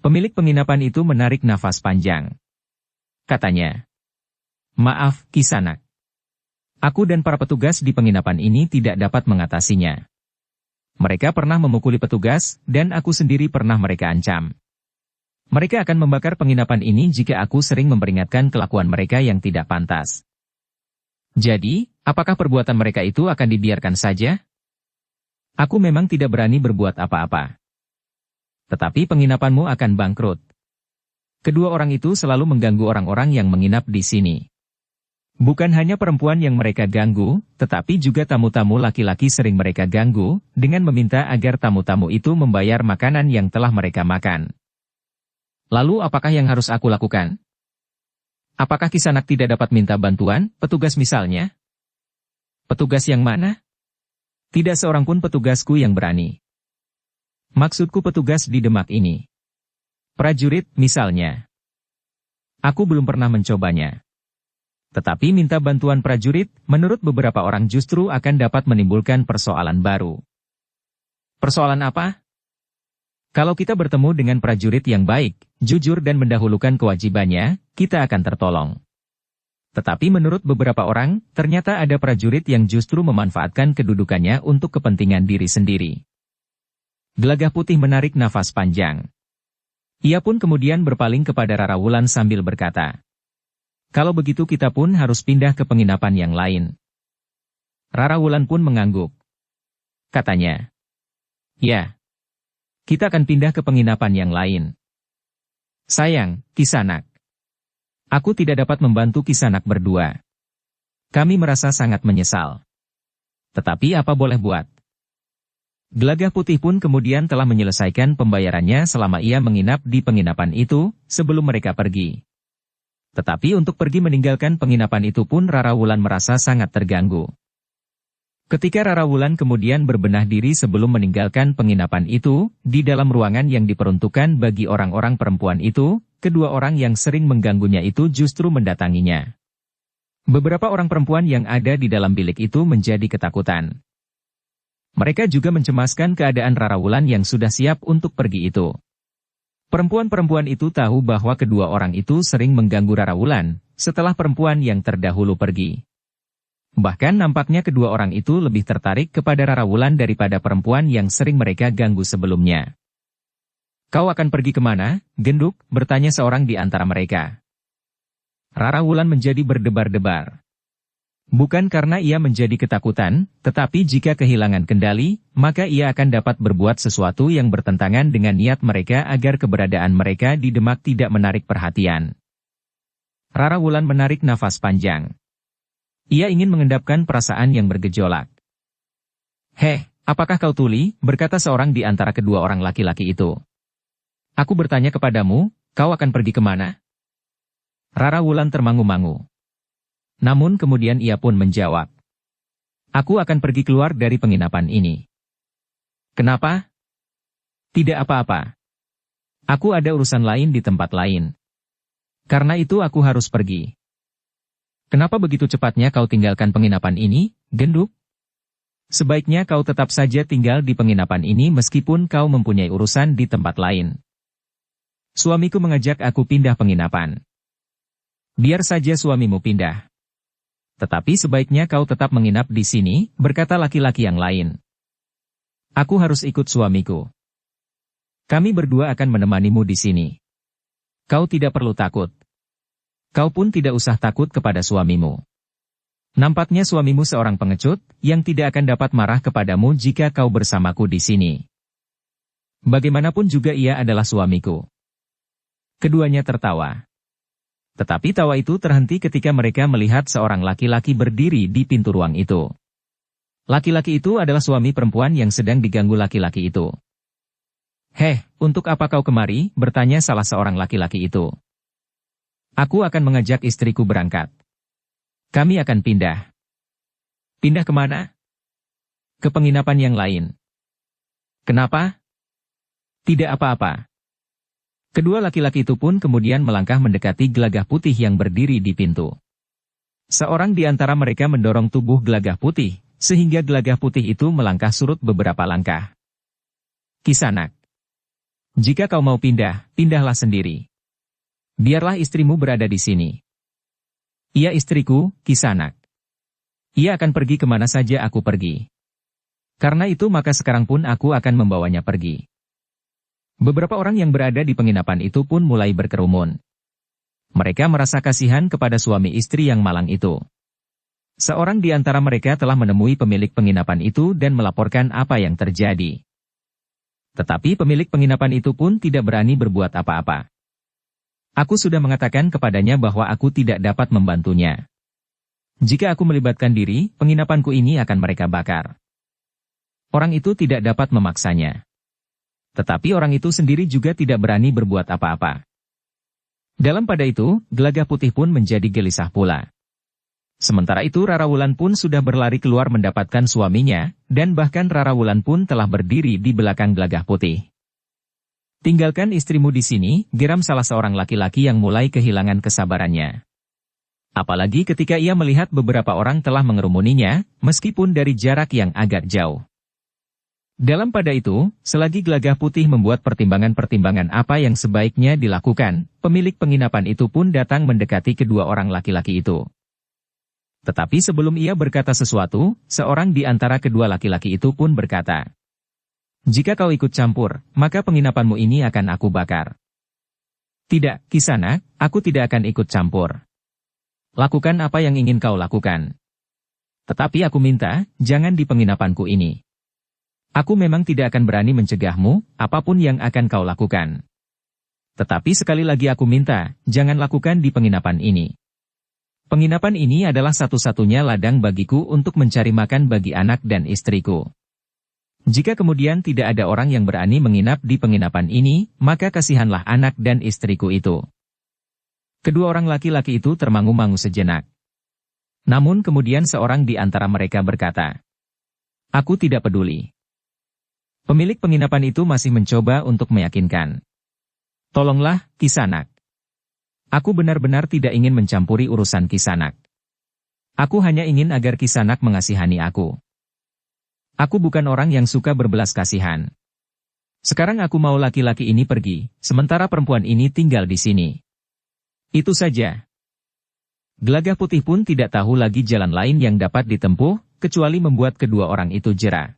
Pemilik penginapan itu menarik nafas panjang. Katanya, "Maaf, Kisanak. Aku dan para petugas di penginapan ini tidak dapat mengatasinya. Mereka pernah memukuli petugas, dan aku sendiri pernah mereka ancam. Mereka akan membakar penginapan ini jika aku sering memperingatkan kelakuan mereka yang tidak pantas. Jadi, apakah perbuatan mereka itu akan dibiarkan saja? Aku memang tidak berani berbuat apa-apa. Tetapi penginapanmu akan bangkrut. Kedua orang itu selalu mengganggu orang-orang yang menginap di sini. Bukan hanya perempuan yang mereka ganggu, tetapi juga tamu-tamu laki-laki sering mereka ganggu, dengan meminta agar tamu-tamu itu membayar makanan yang telah mereka makan. Lalu apakah yang harus aku lakukan? Apakah Kisanak tidak dapat minta bantuan, petugas misalnya? Petugas yang mana? Tidak seorang pun petugasku yang berani. Maksudku petugas di Demak ini. Prajurit, misalnya. Aku belum pernah mencobanya. Tetapi minta bantuan prajurit, menurut beberapa orang justru akan dapat menimbulkan persoalan baru." "Persoalan apa?" Kalau kita bertemu dengan prajurit yang baik, jujur dan mendahulukan kewajibannya, kita akan tertolong. Tetapi menurut beberapa orang, ternyata ada prajurit yang justru memanfaatkan kedudukannya untuk kepentingan diri sendiri. Gelagah Putih menarik nafas panjang. Ia pun kemudian berpaling kepada Rara Wulan sambil berkata, "Kalau begitu kita pun harus pindah ke penginapan yang lain." Rara Wulan pun mengangguk. Katanya, "Ya, kita akan pindah ke penginapan yang lain." "Sayang, Kisanak. Aku tidak dapat membantu Kisanak berdua. Kami merasa sangat menyesal. Tetapi apa boleh buat?" Gelagah Putih pun kemudian telah menyelesaikan pembayarannya selama ia menginap di penginapan itu, sebelum mereka pergi. Tetapi untuk pergi meninggalkan penginapan itu pun Rara Wulan merasa sangat terganggu. Ketika Rara Wulan kemudian berbenah diri sebelum meninggalkan penginapan itu, di dalam ruangan yang diperuntukkan bagi orang-orang perempuan itu, kedua orang yang sering mengganggunya itu justru mendatanginya. Beberapa orang perempuan yang ada di dalam bilik itu menjadi ketakutan. Mereka juga mencemaskan keadaan Rara Wulan yang sudah siap untuk pergi itu. Perempuan-perempuan itu tahu bahwa kedua orang itu sering mengganggu Rara Wulan, setelah perempuan yang terdahulu pergi. Bahkan nampaknya kedua orang itu lebih tertarik kepada Rara Wulan daripada perempuan yang sering mereka ganggu sebelumnya. "Kau akan pergi kemana, Genduk?" bertanya seorang di antara mereka. Rara Wulan menjadi berdebar-debar. Bukan karena ia menjadi ketakutan, tetapi jika kehilangan kendali, maka ia akan dapat berbuat sesuatu yang bertentangan dengan niat mereka agar keberadaan mereka di Demak tidak menarik perhatian. Rara Wulan menarik nafas panjang. Ia ingin mengendapkan perasaan yang bergejolak. "Heh, apakah kau tuli?" berkata seorang di antara kedua orang laki-laki itu. "Aku bertanya kepadamu, kau akan pergi kemana?" Rara Wulan termangu-mangu. Namun kemudian ia pun menjawab, "Aku akan pergi keluar dari penginapan ini." "Kenapa?" "Tidak apa-apa. Aku ada urusan lain di tempat lain. Karena itu aku harus pergi." "Kenapa begitu cepatnya kau tinggalkan penginapan ini, Genduk? Sebaiknya kau tetap saja tinggal di penginapan ini meskipun kau mempunyai urusan di tempat lain." "Suamiku mengajak aku pindah penginapan." "Biar saja suamimu pindah. Tetapi sebaiknya kau tetap menginap di sini," berkata laki-laki yang lain. "Aku harus ikut suamiku. Kami berdua akan menemanimu di sini. Kau tidak perlu takut. Kau pun tidak usah takut kepada suamimu. Nampaknya suamimu seorang pengecut, yang tidak akan dapat marah kepadamu jika kau bersamaku di sini. Bagaimanapun juga ia adalah suamiku." Keduanya tertawa. Tetapi tawa itu terhenti ketika mereka melihat seorang laki-laki berdiri di pintu ruang itu. Laki-laki itu adalah suami perempuan yang sedang diganggu laki-laki itu. "Heh, untuk apa kau kemari?" bertanya salah seorang laki-laki itu. "Aku akan mengajak istriku berangkat. Kami akan pindah." "Pindah kemana?" "Ke penginapan yang lain." "Kenapa?" "Tidak apa-apa." Kedua laki-laki itu pun kemudian melangkah mendekati Gelagah Putih yang berdiri di pintu. Seorang di antara mereka mendorong tubuh Gelagah Putih, sehingga Gelagah Putih itu melangkah surut beberapa langkah. "Kisanak, jika kau mau pindah, pindahlah sendiri. Biarlah istrimu berada di sini." "Ia istriku, Kisanak. Ia akan pergi kemana saja aku pergi. Karena itu maka sekarang pun aku akan membawanya pergi." Beberapa orang yang berada di penginapan itu pun mulai berkerumun. Mereka merasa kasihan kepada suami istri yang malang itu. Seorang di antara mereka telah menemui pemilik penginapan itu dan melaporkan apa yang terjadi. Tetapi pemilik penginapan itu pun tidak berani berbuat apa-apa. "Aku sudah mengatakan kepadanya bahwa aku tidak dapat membantunya. Jika aku melibatkan diri, penginapanku ini akan mereka bakar." Orang itu tidak dapat memaksanya. Tetapi orang itu sendiri juga tidak berani berbuat apa-apa. Dalam pada itu, Gelagah Putih pun menjadi gelisah pula. Sementara itu Rara Wulan pun sudah berlari keluar mendapatkan suaminya, dan bahkan Rara Wulan pun telah berdiri di belakang Gelagah Putih. "Tinggalkan istrimu di sini," geram salah seorang laki-laki yang mulai kehilangan kesabarannya. Apalagi ketika ia melihat beberapa orang telah mengerumuninya, meskipun dari jarak yang agak jauh. Dalam pada itu, selagi Gelagah Putih membuat pertimbangan-pertimbangan apa yang sebaiknya dilakukan, pemilik penginapan itu pun datang mendekati kedua orang laki-laki itu. Tetapi sebelum ia berkata sesuatu, seorang di antara kedua laki-laki itu pun berkata, "Jika kau ikut campur, maka penginapanmu ini akan aku bakar." "Tidak, Kisanak, aku tidak akan ikut campur. Lakukan apa yang ingin kau lakukan. Tetapi aku minta, jangan di penginapanku ini. Aku memang tidak akan berani mencegahmu, apapun yang akan kau lakukan. Tetapi sekali lagi aku minta, jangan lakukan di penginapan ini. Penginapan ini adalah satu-satunya ladang bagiku untuk mencari makan bagi anak dan istriku. Jika kemudian tidak ada orang yang berani menginap di penginapan ini, maka kasihanlah anak dan istriku itu." Kedua orang laki-laki itu termangu-mangu sejenak. Namun kemudian seorang di antara mereka berkata, "Aku tidak peduli." Pemilik penginapan itu masih mencoba untuk meyakinkan. "Tolonglah, Kisanak. Aku benar-benar tidak ingin mencampuri urusan Kisanak. Aku hanya ingin agar Kisanak mengasihani aku. Aku bukan orang yang suka berbelas kasihan. Sekarang aku mau laki-laki ini pergi, sementara perempuan ini tinggal di sini. Itu saja." Gelagah Putih pun tidak tahu lagi jalan lain yang dapat ditempuh, kecuali membuat kedua orang itu jera.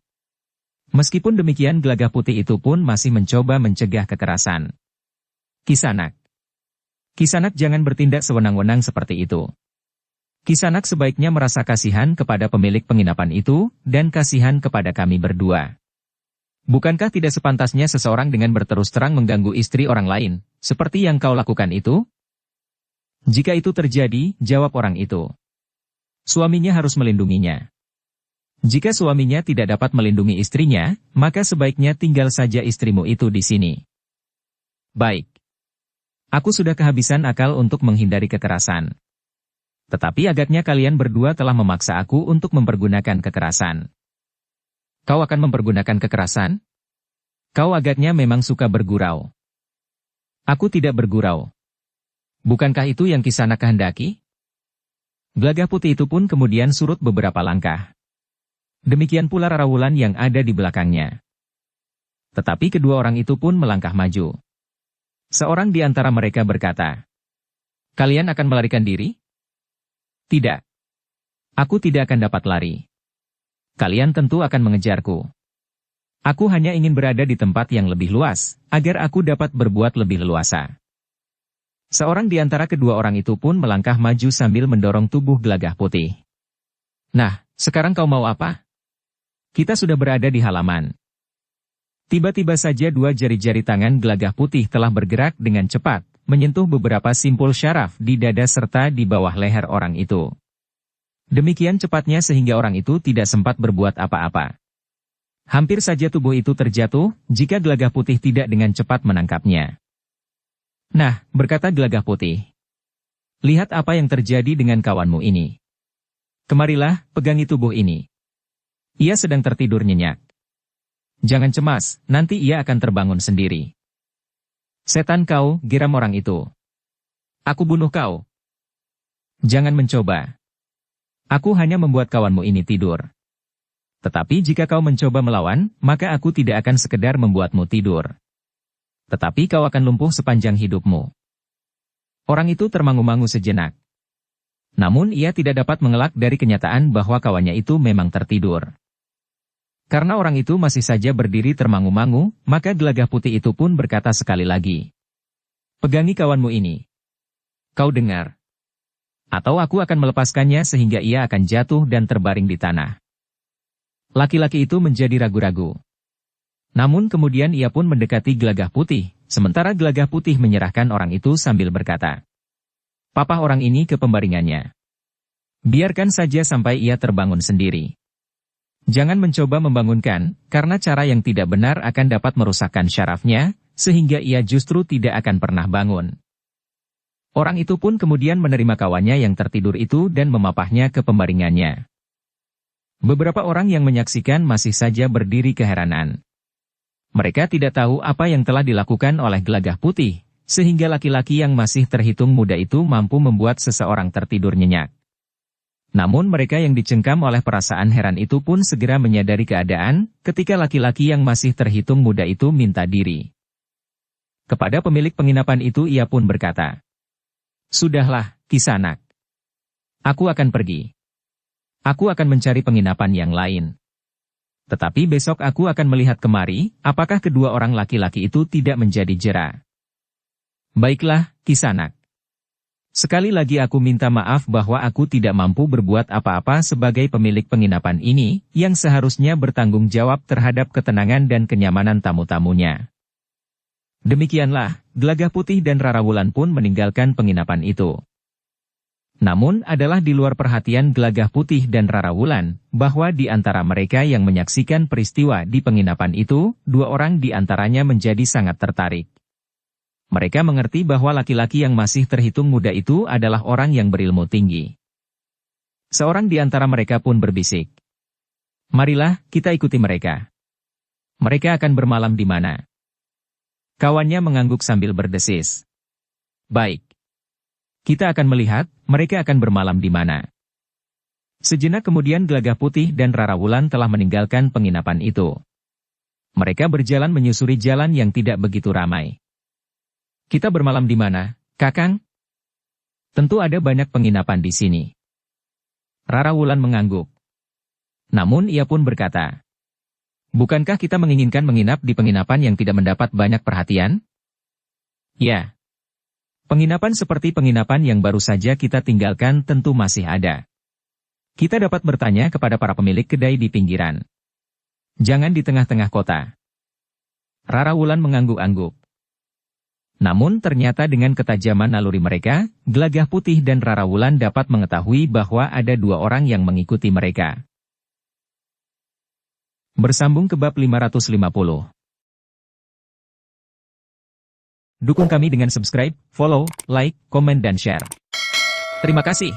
Meskipun demikian Gelagah Putih itu pun masih mencoba mencegah kekerasan. "Kisanak. Kisanak jangan bertindak sewenang-wenang seperti itu. Kisanak sebaiknya merasa kasihan kepada pemilik penginapan itu, dan kasihan kepada kami berdua. Bukankah tidak sepantasnya seseorang dengan berterus terang mengganggu istri orang lain, seperti yang kau lakukan itu?" "Jika itu terjadi," jawab orang itu, "suaminya harus melindunginya. Jika suaminya tidak dapat melindungi istrinya, maka sebaiknya tinggal saja istrimu itu di sini." "Baik. Aku sudah kehabisan akal untuk menghindari kekerasan. Tetapi agaknya kalian berdua telah memaksa aku untuk mempergunakan kekerasan." "Kau akan mempergunakan kekerasan? Kau agaknya memang suka bergurau." "Aku tidak bergurau. Bukankah itu yang Kisanak kehendaki?" Gelagah Putih itu pun kemudian surut beberapa langkah. Demikian pula Rarawulan yang ada di belakangnya. Tetapi kedua orang itu pun melangkah maju. Seorang di antara mereka berkata, "Kalian akan melarikan diri?" "Tidak. Aku tidak akan dapat lari. Kalian tentu akan mengejarku. Aku hanya ingin berada di tempat yang lebih luas, agar aku dapat berbuat lebih leluasa." Seorang di antara kedua orang itu pun melangkah maju sambil mendorong tubuh Gelagah Putih. "Nah, sekarang kau mau apa? Kita sudah berada di halaman." Tiba-tiba saja dua jari-jari tangan Gelagah Putih telah bergerak dengan cepat, menyentuh beberapa simpul syaraf di dada serta di bawah leher orang itu. Demikian cepatnya sehingga orang itu tidak sempat berbuat apa-apa. Hampir saja tubuh itu terjatuh, jika Gelagah Putih tidak dengan cepat menangkapnya. "Nah," berkata Gelagah Putih, "lihat apa yang terjadi dengan kawanmu ini. Kemarilah, pegangi tubuh ini. Ia sedang tertidur nyenyak. Jangan cemas, nanti ia akan terbangun sendiri." "Setan kau," geram orang itu. "Aku bunuh kau." "Jangan mencoba. Aku hanya membuat kawanmu ini tidur. Tetapi jika kau mencoba melawan, maka aku tidak akan sekedar membuatmu tidur. Tetapi kau akan lumpuh sepanjang hidupmu." Orang itu termangu-mangu sejenak. Namun ia tidak dapat mengelak dari kenyataan bahwa kawannya itu memang tertidur. Karena orang itu masih saja berdiri termangu-mangu, maka Gelagah Putih itu pun berkata sekali lagi, "Pegangi kawanmu ini. Kau dengar? Atau aku akan melepaskannya sehingga ia akan jatuh dan terbaring di tanah." Laki-laki itu menjadi ragu-ragu. Namun kemudian ia pun mendekati Gelagah Putih, sementara Gelagah Putih menyerahkan orang itu sambil berkata, "Papah orang ini ke pembaringannya. Biarkan saja sampai ia terbangun sendiri. Jangan mencoba membangunkan, karena cara yang tidak benar akan dapat merusakkan syarafnya, sehingga ia justru tidak akan pernah bangun." Orang itu pun kemudian menerima kawannya yang tertidur itu dan memapahnya ke pembaringannya. Beberapa orang yang menyaksikan masih saja berdiri keheranan. Mereka tidak tahu apa yang telah dilakukan oleh Gelagah Putih, sehingga laki-laki yang masih terhitung muda itu mampu membuat seseorang tertidur nyenyak. Namun mereka yang dicengkam oleh perasaan heran itu pun segera menyadari keadaan, ketika laki-laki yang masih terhitung muda itu minta diri. Kepada pemilik penginapan itu ia pun berkata, "Sudahlah, Kisanak. Aku akan pergi. Aku akan mencari penginapan yang lain. Tetapi besok aku akan melihat kemari, apakah kedua orang laki-laki itu tidak menjadi jera." "Baiklah, Kisanak. Sekali lagi aku minta maaf bahwa aku tidak mampu berbuat apa-apa sebagai pemilik penginapan ini, yang seharusnya bertanggung jawab terhadap ketenangan dan kenyamanan tamu-tamunya." Demikianlah, Gelagah Putih dan Rarawulan pun meninggalkan penginapan itu. Namun adalah di luar perhatian Gelagah Putih dan Rarawulan, bahwa di antara mereka yang menyaksikan peristiwa di penginapan itu, dua orang di antaranya menjadi sangat tertarik. Mereka mengerti bahwa laki-laki yang masih terhitung muda itu adalah orang yang berilmu tinggi. Seorang di antara mereka pun berbisik, "Marilah, kita ikuti mereka. Mereka akan bermalam di mana?" Kawannya mengangguk sambil berdesis, "Baik. Kita akan melihat, mereka akan bermalam di mana." Sejenak kemudian Gelagah Putih dan Rarawulan telah meninggalkan penginapan itu. Mereka berjalan menyusuri jalan yang tidak begitu ramai. "Kita bermalam di mana, Kakang?" "Tentu ada banyak penginapan di sini." Rarawulan mengangguk. Namun ia pun berkata, "Bukankah kita menginginkan menginap di penginapan yang tidak mendapat banyak perhatian?" "Ya. Penginapan seperti penginapan yang baru saja kita tinggalkan tentu masih ada. Kita dapat bertanya kepada para pemilik kedai di pinggiran. Jangan di tengah-tengah kota." Rarawulan mengangguk-angguk. Namun ternyata dengan ketajaman naluri mereka, Gelagah Putih dan Rarawulan dapat mengetahui bahwa ada dua orang yang mengikuti mereka. Bersambung ke bab 550. Dukung kami dengan subscribe, follow, like, komen dan share. Terima kasih.